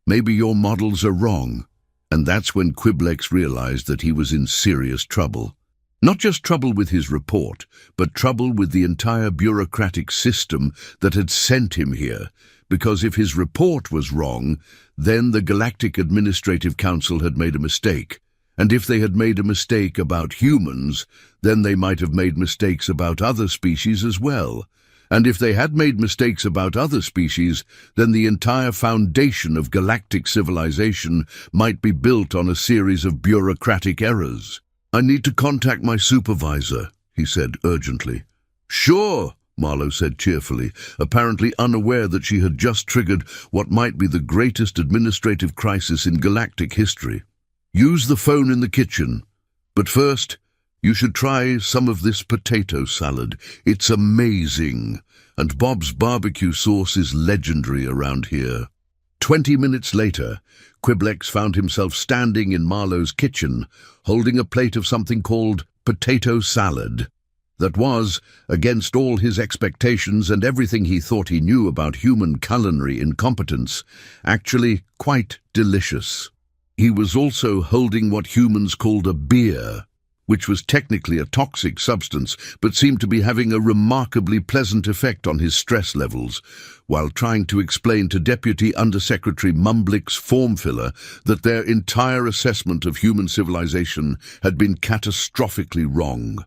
"maybe your models are wrong." And that's when Quiblex realized that he was in serious trouble. Not just trouble with his report, but trouble with the entire bureaucratic system that had sent him here. Because if his report was wrong, then the Galactic Administrative Council had made a mistake. And if they had made a mistake about humans, then they might have made mistakes about other species as well. And if they had made mistakes about other species, then the entire foundation of galactic civilization might be built on a series of bureaucratic errors. "I need to contact my supervisor," he said urgently. "Sure," Marlowe said cheerfully, apparently unaware that she had just triggered what might be the greatest administrative crisis in galactic history. "Use the phone in the kitchen. But first, you should try some of this potato salad. It's amazing. And Bob's barbecue sauce is legendary around here." 20 minutes later, Quiblex found himself standing in Marlowe's kitchen, holding a plate of something called potato salad. That was, against all his expectations and everything he thought he knew about human culinary incompetence, actually quite delicious. He was also holding what humans called a beer, which was technically a toxic substance, but seemed to be having a remarkably pleasant effect on his stress levels, while trying to explain to Deputy Undersecretary Mumblick's form filler that their entire assessment of human civilization had been catastrophically wrong.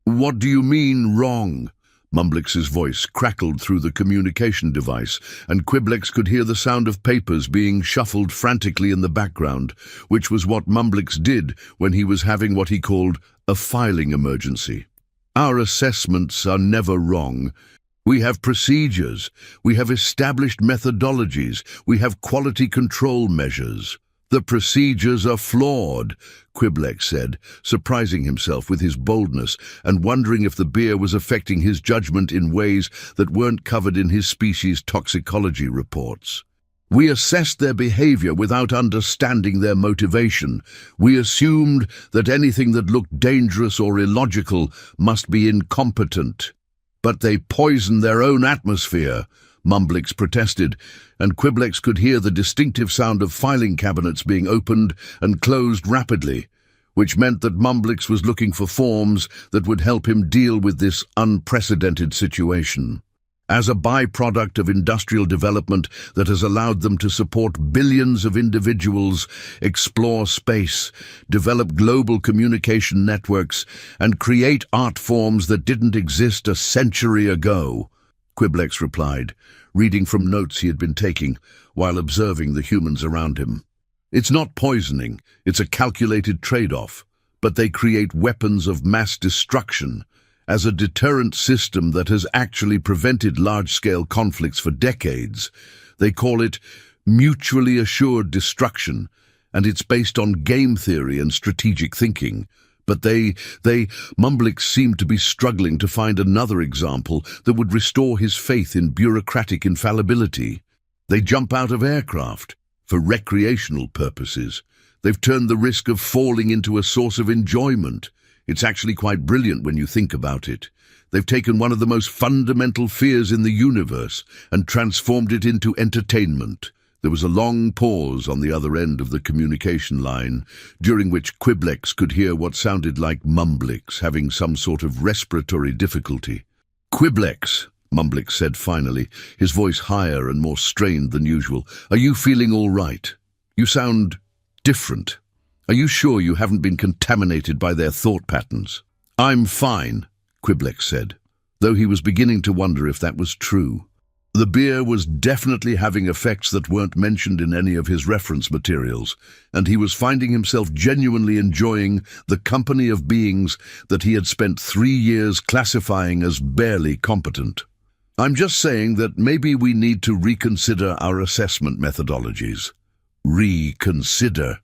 "What do you mean, wrong?" Mumblick's voice crackled through the communication device, and Quiblex could hear the sound of papers being shuffled frantically in the background, which was what Mumblick's did when he was having what he called a filing emergency. "Our assessments are never wrong. We have procedures, we have established methodologies, we have quality control measures. The procedures are flawed," Quiblex said, surprising himself with his boldness and wondering if the beer was affecting his judgment in ways that weren't covered in his species' toxicology reports. We assessed their behavior without understanding their motivation. We assumed that anything that looked dangerous or illogical must be incompetent. But they poisoned their own atmosphere, Mumblix protested, and Quiblex could hear the distinctive sound of filing cabinets being opened and closed rapidly, which meant that Mumblix was looking for forms that would help him deal with this unprecedented situation. As a byproduct of industrial development that has allowed them to support billions of individuals, explore space, develop global communication networks, and create art forms that didn't exist a century ago, Quiblex replied, reading from notes he had been taking while observing the humans around him. It's not poisoning, it's a calculated trade-off, but they create weapons of mass destruction as a deterrent system that has actually prevented large-scale conflicts for decades. They call it mutually assured destruction, and it's based on game theory and strategic thinking. But Mumblix seemed to be struggling to find another example that would restore his faith in bureaucratic infallibility. They jump out of aircraft for recreational purposes. They've turned the risk of falling into a source of enjoyment. It's actually quite brilliant when you think about it. They've taken one of the most fundamental fears in the universe and transformed it into entertainment. There was a long pause on the other end of the communication line, during which Quiblex could hear what sounded like Mumblix having some sort of respiratory difficulty. "Quiblex," Mumblix said finally, his voice higher and more strained than usual, "are you feeling all right? You sound different. Are you sure you haven't been contaminated by their thought patterns?" "I'm fine," Quiblex said, though he was beginning to wonder if that was true. The beer was definitely having effects that weren't mentioned in any of his reference materials, and he was finding himself genuinely enjoying the company of beings that he had spent 3 years classifying as barely competent. "I'm just saying that maybe we need to reconsider our assessment methodologies." "Reconsider?"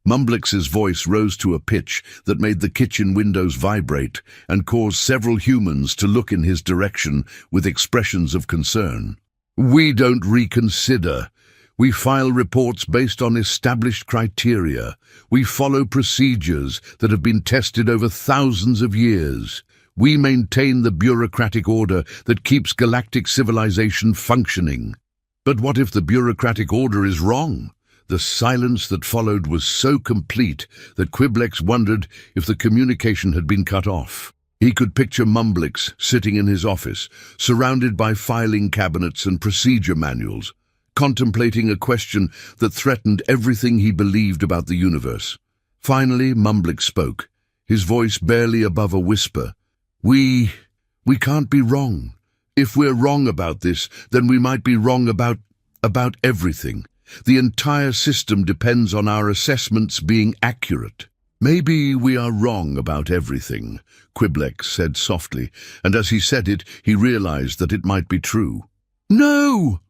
Mumblix's voice rose to a pitch that made the kitchen windows vibrate and caused several humans to look in his direction with expressions of concern. "We don't reconsider. We file reports based on established criteria. We follow procedures that have been tested over thousands of years. We maintain the bureaucratic order that keeps galactic civilization functioning." "But what if the bureaucratic order is wrong?" The silence that followed was so complete that Quiblex wondered if the communication had been cut off. He could picture Mumblix sitting in his office, surrounded by filing cabinets and procedure manuals, contemplating a question that threatened everything he believed about the universe. Finally, Mumblix spoke, his voice barely above a whisper. We can't be wrong. If we're wrong about this, then we might be wrong about everything. The entire system depends on our assessments being accurate." "Maybe we are wrong about everything," Quiblex said softly, and as he said it, he realized that it might be true. "No!"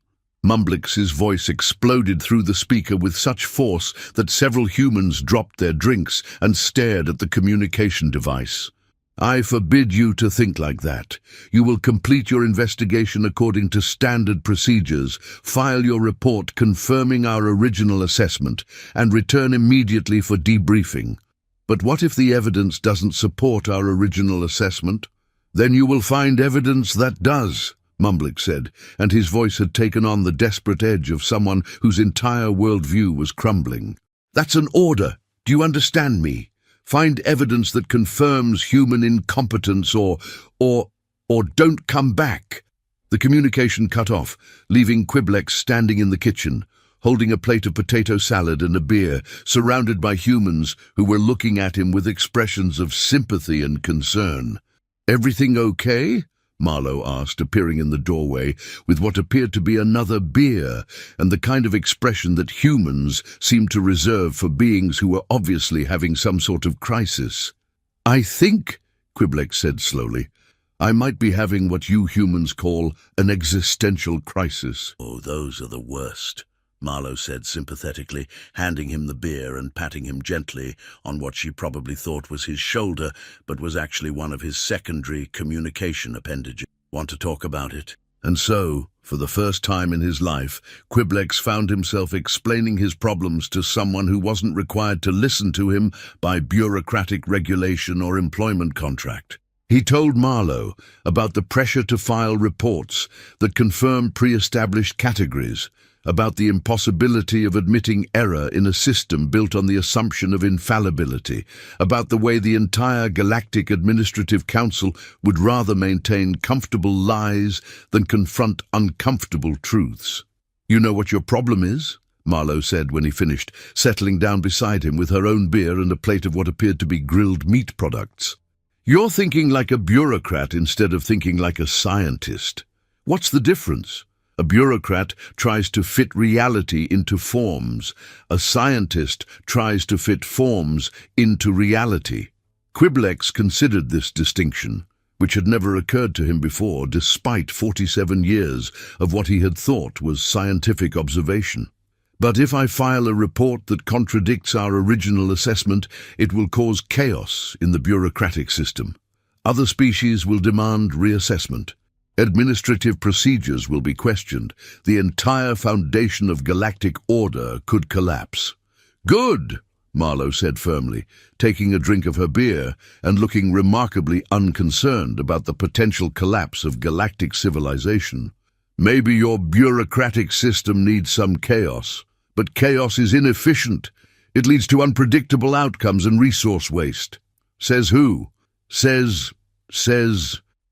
Mumblix's voice exploded through the speaker with such force that several humans dropped their drinks and stared at the communication device. "I forbid you to think like that. You will complete your investigation according to standard procedures, file your report confirming our original assessment, and return immediately for debriefing. But what if the evidence doesn't support our original assessment?" "Then you will find evidence that does," Mumblix said, and his voice had taken on the desperate edge of someone whose entire worldview was crumbling. "That's an order. Do you understand me? Find evidence that confirms human incompetence or don't come back." The communication cut off, leaving Quiblex standing in the kitchen, holding a plate of potato salad and a beer, surrounded by humans who were looking at him with expressions of sympathy and concern. "Everything okay?" Marlowe asked, appearing in the doorway with what appeared to be another beer, and the kind of expression that humans seemed to reserve for beings who were obviously having some sort of crisis. "I think," Quiblex said slowly, "I might be having what you humans call an existential crisis." "Oh, those are the worst," Marlowe said sympathetically, handing him the beer and patting him gently on what she probably thought was his shoulder, but was actually one of his secondary communication appendages. "Want to talk about it?" And so, for the first time in his life, Quiblex found himself explaining his problems to someone who wasn't required to listen to him by bureaucratic regulation or employment contract. He told Marlowe about the pressure to file reports that confirmed pre-established categories, about the impossibility of admitting error in a system built on the assumption of infallibility, about the way the entire Galactic Administrative Council would rather maintain comfortable lies than confront uncomfortable truths. "You know what your problem is?" Marlowe said when he finished, settling down beside him with her own beer and a plate of what appeared to be grilled meat products. "You're thinking like a bureaucrat instead of thinking like a scientist. What's the difference? A bureaucrat tries to fit reality into forms. A scientist tries to fit forms into reality." Quiblex considered this distinction, which had never occurred to him before, despite 47 years of what he had thought was scientific observation. "But if I file a report that contradicts our original assessment, it will cause chaos in the bureaucratic system. Other species will demand reassessment. Administrative procedures will be questioned. The entire foundation of galactic order could collapse." "Good," Marlowe said firmly, taking a drink of her beer and looking remarkably unconcerned about the potential collapse of galactic civilization. "Maybe your bureaucratic system needs some chaos, but chaos is inefficient. It leads to unpredictable outcomes and resource waste." "Says who?" Says...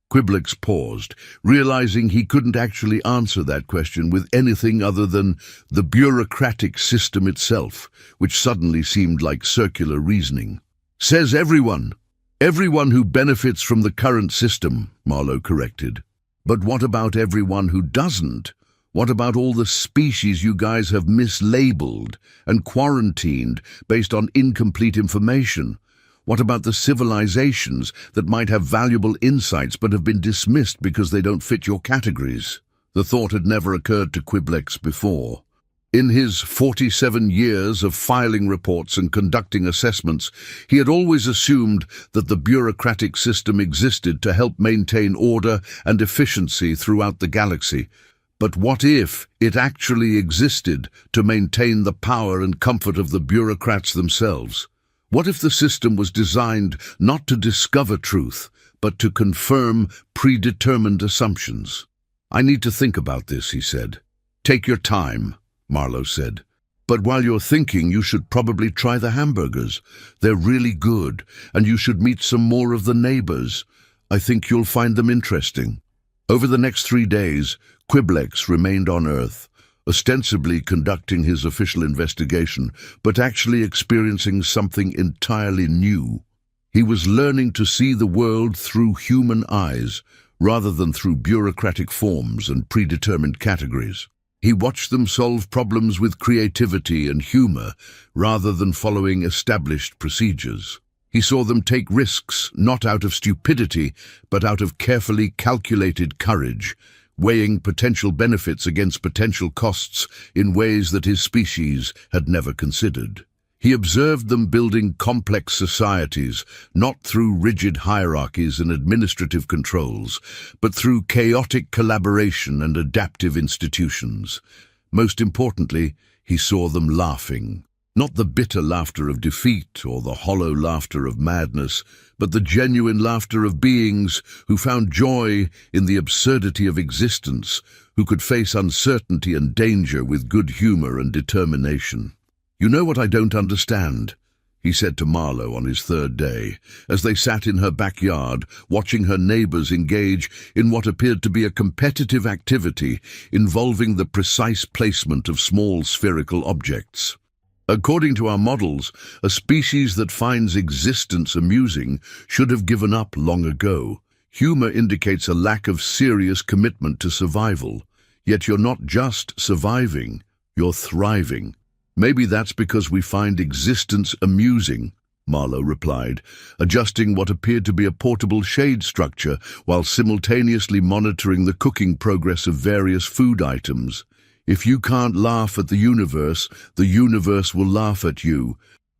Quiblex paused, realizing he couldn't actually answer that question with anything other than the bureaucratic system itself, which suddenly seemed like circular reasoning. "Says everyone. Everyone who benefits from the current system," Marlowe corrected. "But what about everyone who doesn't? What about all the species you guys have mislabeled and quarantined based on incomplete information? What about the civilizations that might have valuable insights but have been dismissed because they don't fit your categories?" The thought had never occurred to Quiblex before. In his 47 years of filing reports and conducting assessments, he had always assumed that the bureaucratic system existed to help maintain order and efficiency throughout the galaxy. But what if it actually existed to maintain the power and comfort of the bureaucrats themselves? What if the system was designed not to discover truth, but to confirm predetermined assumptions? "I need to think about this," he said. "Take your time," Marlowe said. "But while you're thinking, you should probably try the hamburgers. They're really good, and you should meet some more of the neighbors. I think you'll find them interesting." Over the next 3 days, Quiblex remained on Earth, ostensibly conducting his official investigation, but actually experiencing something entirely new. He was learning to see the world through human eyes, rather than through bureaucratic forms and predetermined categories. He watched them solve problems with creativity and humor, rather than following established procedures. He saw them take risks, not out of stupidity, but out of carefully calculated courage, weighing potential benefits against potential costs in ways that his species had never considered. He observed them building complex societies, not through rigid hierarchies and administrative controls, but through chaotic collaboration and adaptive institutions. Most importantly, he saw them laughing. Not the bitter laughter of defeat or the hollow laughter of madness, but the genuine laughter of beings who found joy in the absurdity of existence, who could face uncertainty and danger with good humor and determination. "You know what I don't understand?" he said to Marlowe on his 3rd day, as they sat in her backyard, watching her neighbors engage in what appeared to be a competitive activity involving the precise placement of small spherical objects. "According to our models, a species that finds existence amusing should have given up long ago. Humor indicates a lack of serious commitment to survival. Yet you're not just surviving, you're thriving." "Maybe that's because we find existence amusing," Marlowe replied, adjusting what appeared to be a portable shade structure while simultaneously monitoring the cooking progress of various food items. "If you can't laugh at the universe will laugh at you.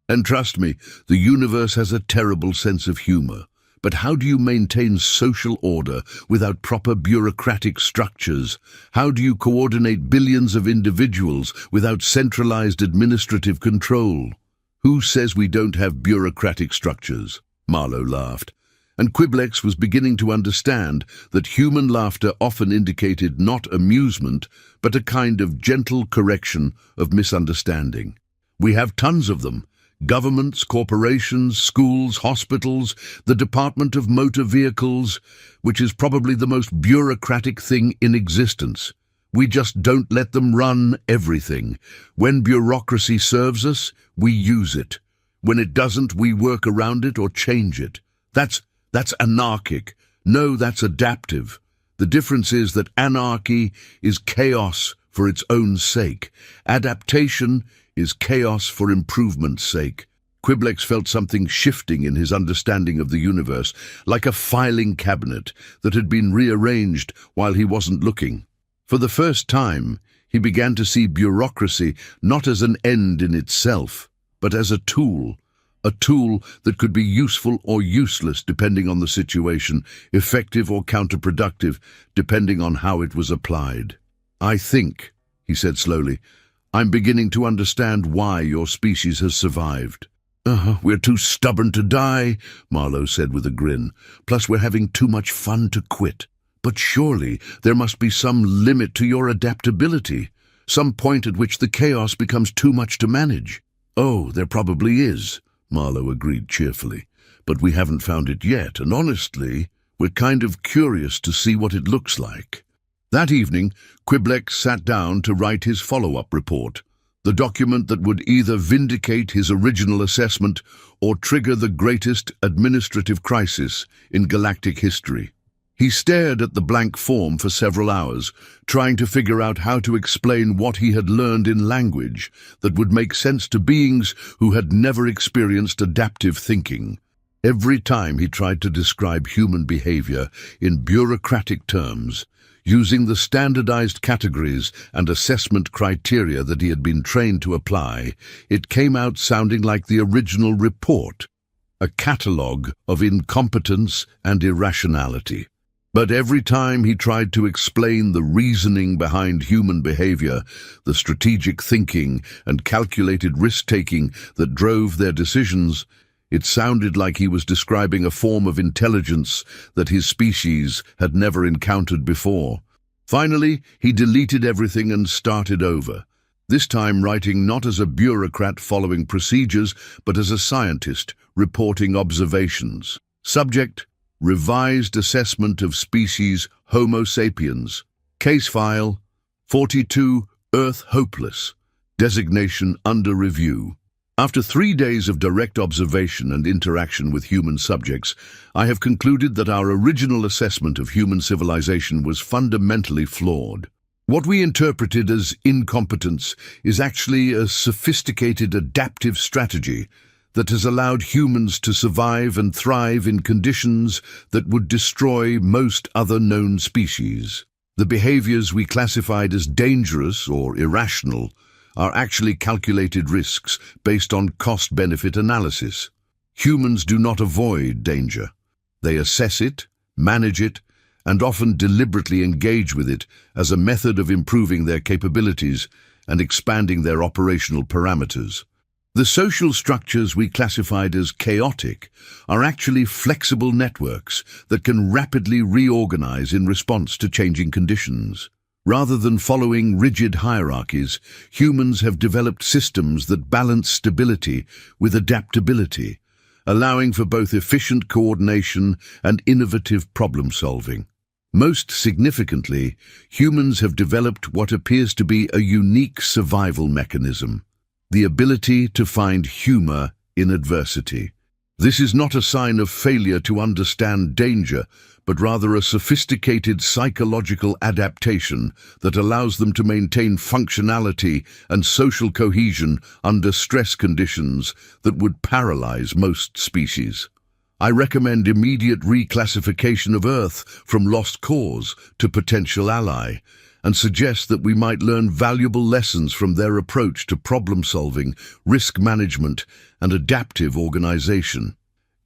And trust me, the universe has a terrible sense of humor. But how do you maintain social order without proper bureaucratic structures? How do you coordinate billions of individuals without centralized administrative control? Who says we don't have bureaucratic structures? Marlowe laughed, and Quiblex was beginning to understand that human laughter often indicated not amusement, but a kind of gentle correction of misunderstanding. We have tons of them. Governments, corporations, schools, hospitals, the Department of Motor Vehicles, which is probably the most bureaucratic thing in existence. We just don't let them run everything. When bureaucracy serves us, we use it. When it doesn't, we work around it or change it. That's anarchic. No, that's adaptive. The difference is that anarchy is chaos for its own sake. Adaptation is chaos for improvement's sake. Quiblex felt something shifting in his understanding of the universe, like a filing cabinet that had been rearranged while he wasn't looking. For the first time, he began to see bureaucracy not as an end in itself, but as a tool that could be useful or useless depending on the situation, effective or counterproductive depending on how it was applied. "I think," he said slowly, "I'm beginning to understand why your species has survived." We're too stubborn to die," Marlowe said with a grin. "Plus we're having too much fun to quit. But surely there must be some limit to your adaptability, some point at which the chaos becomes too much to manage." "Oh, there probably is," Marlowe agreed cheerfully. "But we haven't found it yet, and honestly, we're kind of curious to see what it looks like." That evening, Quiblex sat down to write his follow-up report, the document that would either vindicate his original assessment or trigger the greatest administrative crisis in galactic history. He stared at the blank form for several hours, trying to figure out how to explain what he had learned in language that would make sense to beings who had never experienced adaptive thinking. Every time he tried to describe human behavior in bureaucratic terms, using the standardized categories and assessment criteria that he had been trained to apply, it came out sounding like the original report, a catalogue of incompetence and irrationality. But every time he tried to explain the reasoning behind human behavior, the strategic thinking and calculated risk-taking that drove their decisions, it sounded like he was describing a form of intelligence that his species had never encountered before. Finally, he deleted everything and started over, this time writing not as a bureaucrat following procedures, but as a scientist reporting observations. Subject: Revised Assessment of Species Homo sapiens. Case file 42 Earth Hopeless. Designation under review. After 3 days of direct observation and interaction with human subjects, I have concluded that our original assessment of human civilization was fundamentally flawed. What we interpreted as incompetence is actually a sophisticated adaptive strategy that has allowed humans to survive and thrive in conditions that would destroy most other known species. The behaviors we classified as dangerous or irrational are actually calculated risks based on cost-benefit analysis. Humans do not avoid danger. They assess it, manage it, and often deliberately engage with it as a method of improving their capabilities and expanding their operational parameters. The social structures we classified as chaotic are actually flexible networks that can rapidly reorganize in response to changing conditions. Rather than following rigid hierarchies, humans have developed systems that balance stability with adaptability, allowing for both efficient coordination and innovative problem-solving. Most significantly, humans have developed what appears to be a unique survival mechanism: the ability to find humor in adversity. This is not a sign of failure to understand danger, but rather a sophisticated psychological adaptation that allows them to maintain functionality and social cohesion under stress conditions that would paralyze most species. I recommend immediate reclassification of Earth from lost cause to potential ally, and suggest that we might learn valuable lessons from their approach to problem-solving, risk management, and adaptive organization.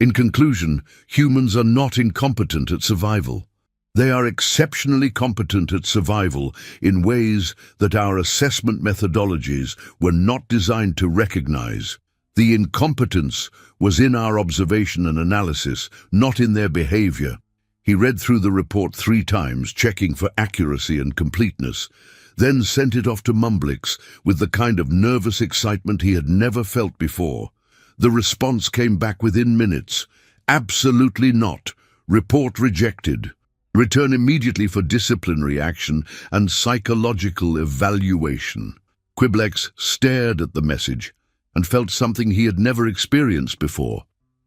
In conclusion, humans are not incompetent at survival. They are exceptionally competent at survival in ways that our assessment methodologies were not designed to recognize. The incompetence was in our observation and analysis, not in their behavior. He read through the report 3 times, checking for accuracy and completeness, then sent it off to Mumblix with the kind of nervous excitement he had never felt before. The response came back within minutes. Absolutely not. Report rejected. Return immediately for disciplinary action and psychological evaluation. Quiblex stared at the message and felt something he had never experienced before.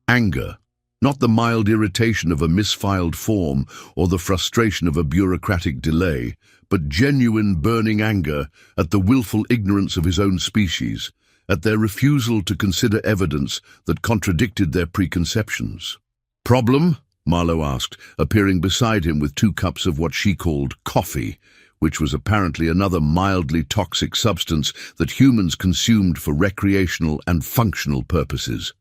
Anger. Not the mild irritation of a misfiled form or the frustration of a bureaucratic delay, but genuine burning anger at the willful ignorance of his own species, at their refusal to consider evidence that contradicted their preconceptions. Problem? Marlowe asked, appearing beside him with 2 cups of what she called coffee, which was apparently another mildly toxic substance that humans consumed for recreational and functional purposes.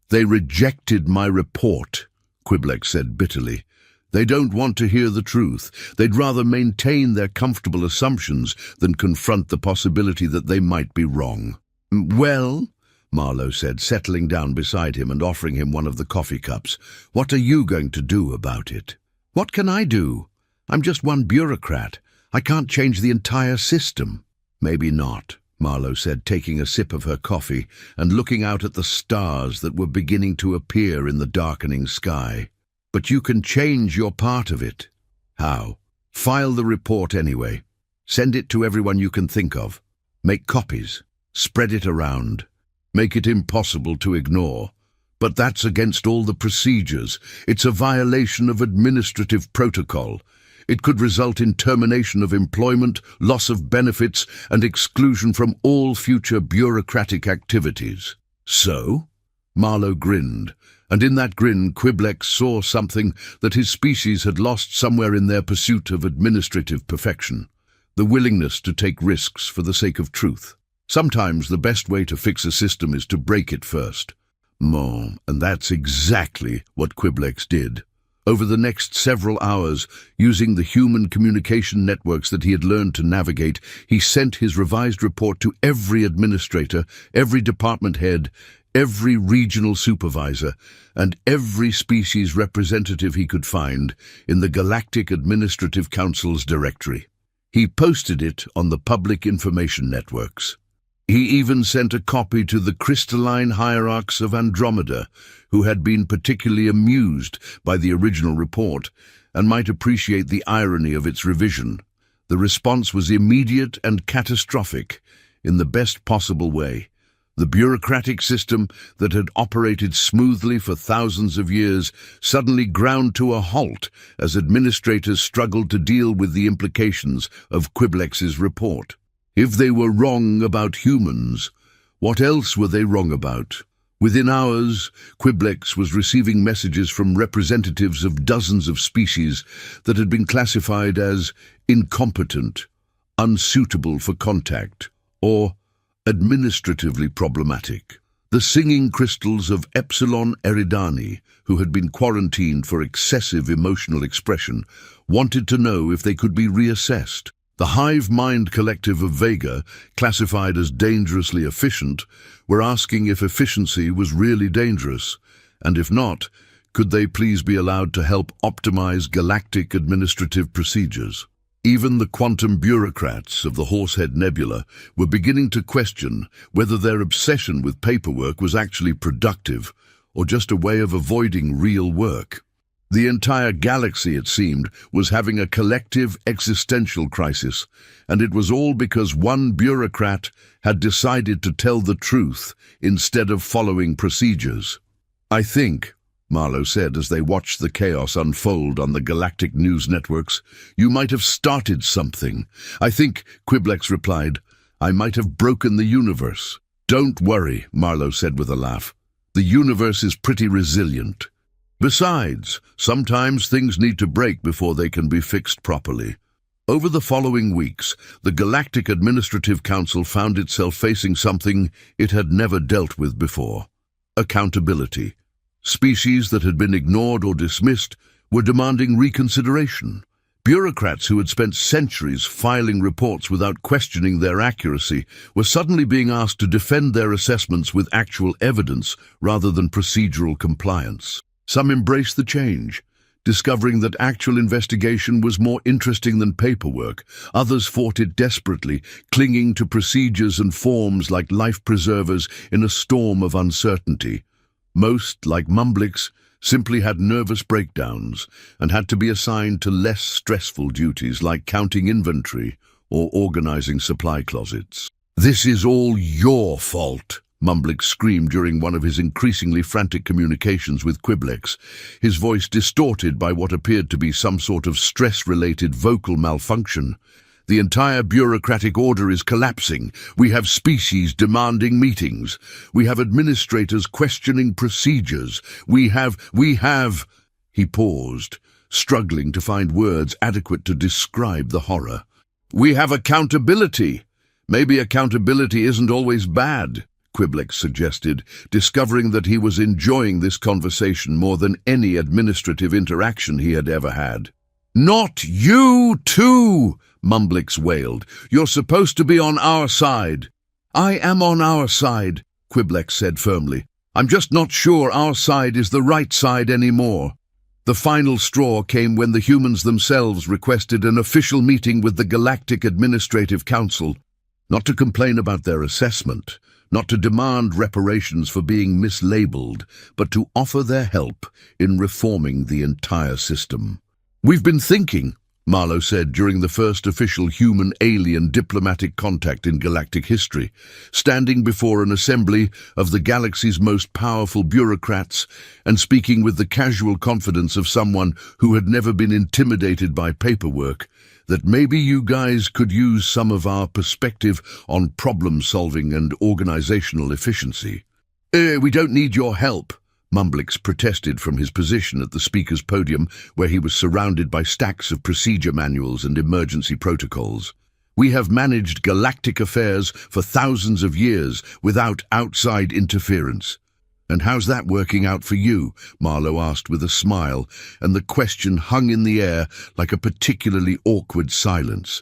They rejected my report, Quiblex said bitterly. They don't want to hear the truth. They'd rather maintain their comfortable assumptions than confront the possibility that they might be wrong. Well, Marlowe said, settling down beside him and offering him one of the coffee cups. What are you going to do about it? What can I do? I'm just one bureaucrat. I can't change the entire system. Maybe not, Marlowe said, taking a sip of her coffee and looking out at the stars that were beginning to appear in the darkening sky. But you can change your part of it. How? File the report anyway. Send it to everyone you can think of. Make copies. Spread it around. Make it impossible to ignore. But that's against all the procedures. It's a violation of administrative protocol. It could result in termination of employment, loss of benefits, and exclusion from all future bureaucratic activities. So? Marlowe grinned, and in that grin Quiblex saw something that his species had lost somewhere in their pursuit of administrative perfection: the willingness to take risks for the sake of truth. Sometimes the best way to fix a system is to break it first. And that's exactly what Quiblex did. Over the next several hours, using the human communication networks that he had learned to navigate, he sent his revised report to every administrator, every department head, every regional supervisor, and every species representative he could find in the Galactic Administrative Council's directory. He posted it on the public information networks. He even sent a copy to the crystalline hierarchs of Andromeda, who had been particularly amused by the original report and might appreciate the irony of its revision. The response was immediate and catastrophic in the best possible way. The bureaucratic system that had operated smoothly for thousands of years suddenly ground to a halt as administrators struggled to deal with the implications of Quiblex's report. If they were wrong about humans, what else were they wrong about? Within hours, Quiblex was receiving messages from representatives of dozens of species that had been classified as incompetent, unsuitable for contact, or administratively problematic. The singing crystals of Epsilon Eridani, who had been quarantined for excessive emotional expression, wanted to know if they could be reassessed. The hive mind collective of Vega, classified as dangerously efficient, were asking if efficiency was really dangerous, and if not, could they please be allowed to help optimize galactic administrative procedures. Even the quantum bureaucrats of the Horsehead Nebula were beginning to question whether their obsession with paperwork was actually productive or just a way of avoiding real work. The entire galaxy, it seemed, was having a collective existential crisis, and it was all because one bureaucrat had decided to tell the truth instead of following procedures. I think, Marlowe said as they watched the chaos unfold on the galactic news networks, you might have started something. I think, Quiblex replied, I might have broken the universe. Don't worry, Marlowe said with a laugh. The universe is pretty resilient. Besides, sometimes things need to break before they can be fixed properly. Over the following weeks, the Galactic Administrative Council found itself facing something it had never dealt with before: accountability. Species that had been ignored or dismissed were demanding reconsideration. Bureaucrats who had spent centuries filing reports without questioning their accuracy were suddenly being asked to defend their assessments with actual evidence rather than procedural compliance. Some embraced the change, discovering that actual investigation was more interesting than paperwork. Others fought it desperately, clinging to procedures and forms like life preservers in a storm of uncertainty. Most, like Mumblix, simply had nervous breakdowns and had to be assigned to less stressful duties like counting inventory or organizing supply closets. "This is all your fault," Mumblix screamed during one of his increasingly frantic communications with Quiblex, his voice distorted by what appeared to be some sort of stress-related vocal malfunction. "The entire bureaucratic order is collapsing. We have species demanding meetings. We have administrators questioning procedures. We have... He paused, struggling to find words adequate to describe the horror. "We have accountability. Maybe accountability isn't always bad," Quiblex suggested, discovering that he was enjoying this conversation more than any administrative interaction he had ever had. "Not you, too!" Mumblix wailed. "You're supposed to be on our side." "I am on our side," Quiblex said firmly. "I'm just not sure our side is the right side anymore." The final straw came when the humans themselves requested an official meeting with the Galactic Administrative Council, not to complain about their assessment, not to demand reparations for being mislabeled, but to offer their help in reforming the entire system. "We've been thinking," Marlowe said during the first official human-alien diplomatic contact in galactic history, standing before an assembly of the galaxy's most powerful bureaucrats and speaking with the casual confidence of someone who had never been intimidated by paperwork, "that maybe you guys could use some of our perspective on problem-solving and organizational efficiency." We don't need your help," Mumblix protested from his position at the speaker's podium, where he was surrounded by stacks of procedure manuals and emergency protocols. "We have managed galactic affairs for thousands of years without outside interference." "And how's that working out for you?" Marlowe asked with a smile, and the question hung in the air like a particularly awkward silence.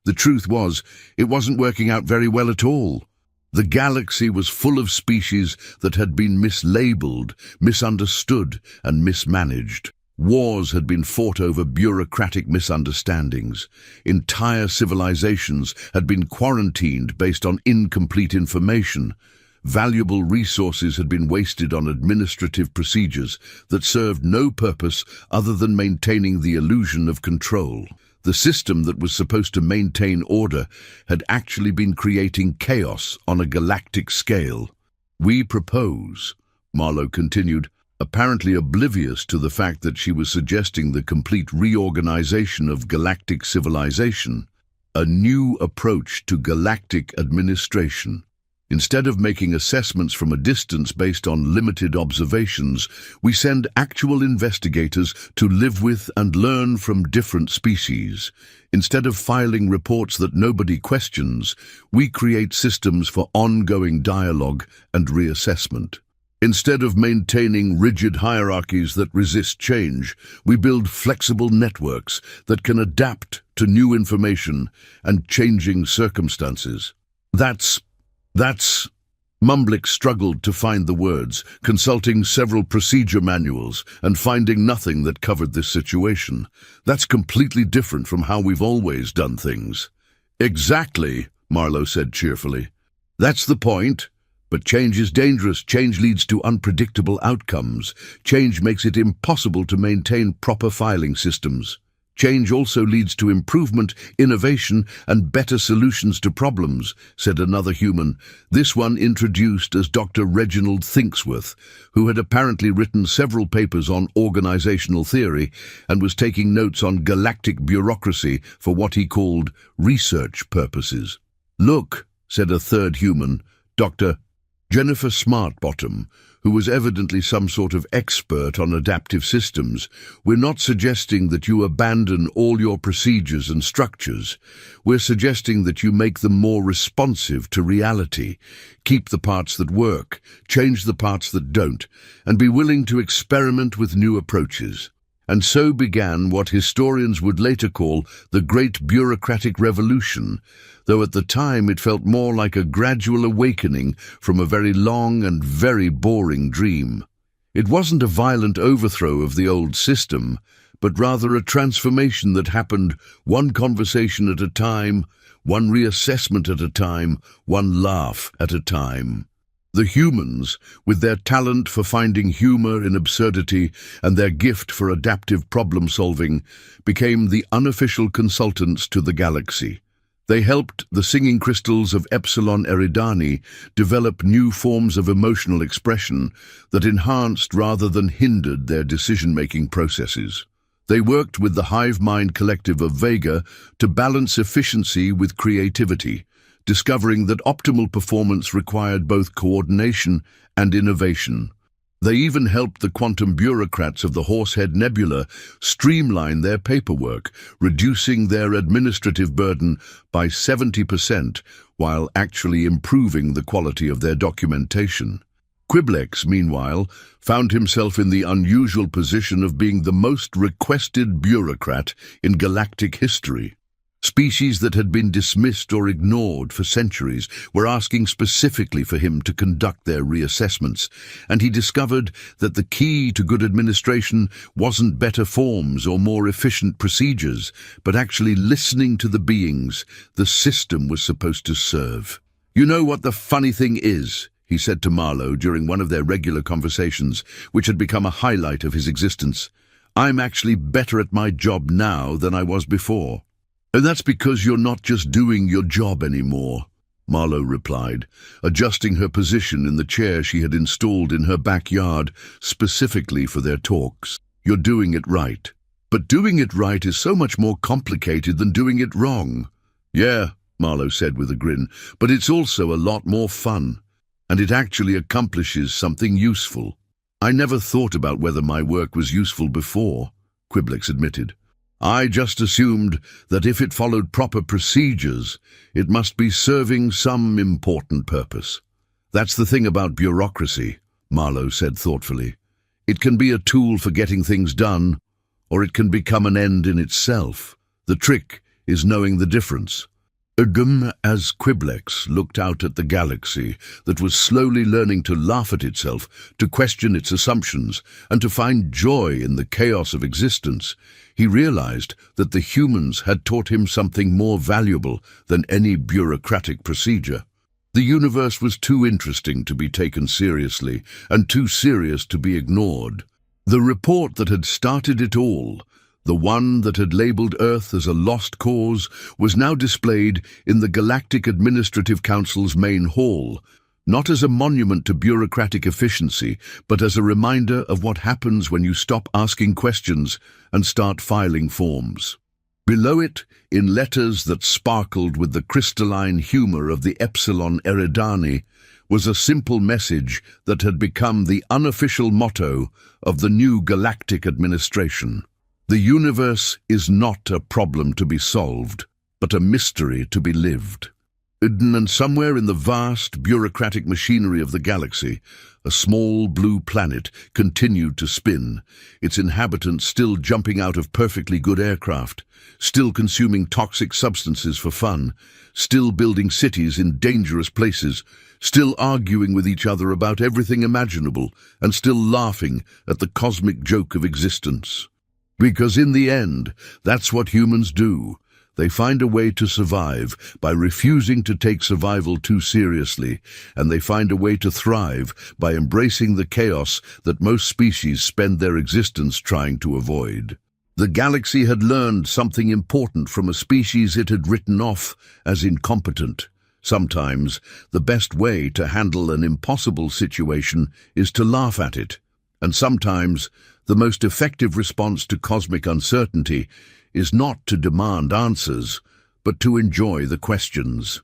The truth was, it wasn't working out very well at all. The galaxy was full of species that had been mislabeled, misunderstood, and mismanaged. Wars had been fought over bureaucratic misunderstandings. Entire civilizations had been quarantined based on incomplete information. Valuable resources had been wasted on administrative procedures that served no purpose other than maintaining the illusion of control. The system that was supposed to maintain order had actually been creating chaos on a galactic scale. "We propose," Marlowe continued, apparently oblivious to the fact that she was suggesting the complete reorganization of galactic civilization, "a new approach to galactic administration. Instead of making assessments from a distance based on limited observations, we send actual investigators to live with and learn from different species. Instead of filing reports that nobody questions, we create systems for ongoing dialogue and reassessment. Instead of maintaining rigid hierarchies that resist change, we build flexible networks that can adapt to new information and changing circumstances." That's... Mumblix struggled to find the words, consulting several procedure manuals and finding nothing that covered this situation. "That's completely different from how we've always done things." "Exactly," Marlowe said cheerfully. "That's the point. But change is dangerous. Change leads to unpredictable outcomes. Change makes it impossible to maintain proper filing systems. Change also leads to improvement, innovation, and better solutions to problems," said another human, this one introduced as Dr. Reginald Thinksworth, who had apparently written several papers on organizational theory and was taking notes on galactic bureaucracy for what he called research purposes. "Look," said a third human, Dr. Jennifer Smartbottom, who was evidently some sort of expert on adaptive systems. "We're not suggesting that you abandon all your procedures and structures. We're suggesting that you make them more responsive to reality. Keep the parts that work, change the parts that don't, and be willing to experiment with new approaches." And so began what historians would later call the Great Bureaucratic Revolution, though at the time it felt more like a gradual awakening from a very long and very boring dream. It wasn't a violent overthrow of the old system, but rather a transformation that happened one conversation at a time, one reassessment at a time, one laugh at a time. The humans, with their talent for finding humor in absurdity and their gift for adaptive problem-solving, became the unofficial consultants to the galaxy. They helped the singing crystals of Epsilon Eridani develop new forms of emotional expression that enhanced rather than hindered their decision-making processes. They worked with the hive mind collective of Vega to balance efficiency with creativity, discovering that optimal performance required both coordination and innovation. They even helped the quantum bureaucrats of the Horsehead Nebula streamline their paperwork, reducing their administrative burden by 70% while actually improving the quality of their documentation. Quiblex, meanwhile, found himself in the unusual position of being the most requested bureaucrat in galactic history. Species that had been dismissed or ignored for centuries were asking specifically for him to conduct their reassessments, and he discovered that the key to good administration wasn't better forms or more efficient procedures, but actually listening to the beings the system was supposed to serve. "You know what the funny thing is?" he said to Marlowe during one of their regular conversations, which had become a highlight of his existence. "I'm actually better at my job now than I was before." "And that's because you're not just doing your job anymore," Marlowe replied, adjusting her position in the chair she had installed in her backyard specifically for their talks. "You're doing it right. But doing it right is so much more complicated than doing it wrong." "Yeah," Marlowe said with a grin, "but it's also a lot more fun. And it actually accomplishes something useful." "I never thought about whether my work was useful before," Quiblex admitted. "I just assumed that if it followed proper procedures, it must be serving some important purpose." "That's the thing about bureaucracy," Marlowe said thoughtfully. "It can be a tool for getting things done, or it can become an end in itself. The trick is knowing the difference." As Quiblex looked out at the galaxy that was slowly learning to laugh at itself, to question its assumptions, and to find joy in the chaos of existence, he realized that the humans had taught him something more valuable than any bureaucratic procedure. The universe was too interesting to be taken seriously, and too serious to be ignored. The report that had started it all, the one that had labeled Earth as a lost cause, was now displayed in the Galactic Administrative Council's main hall, not as a monument to bureaucratic efficiency, but as a reminder of what happens when you stop asking questions and start filing forms. Below it, in letters that sparkled with the crystalline humor of the Epsilon Eridani, was a simple message that had become the unofficial motto of the new galactic administration. The universe is not a problem to be solved, but a mystery to be lived. And somewhere in the vast bureaucratic machinery of the galaxy, a small blue planet continued to spin, its inhabitants still jumping out of perfectly good aircraft, still consuming toxic substances for fun, still building cities in dangerous places, still arguing with each other about everything imaginable, and still laughing at the cosmic joke of existence. Because in the end, that's what humans do. They find a way to survive by refusing to take survival too seriously, and they find a way to thrive by embracing the chaos that most species spend their existence trying to avoid. The galaxy had learned something important from a species it had written off as incompetent. Sometimes, the best way to handle an impossible situation is to laugh at it, and sometimes, the most effective response to cosmic uncertainty is not to demand answers, but to enjoy the questions.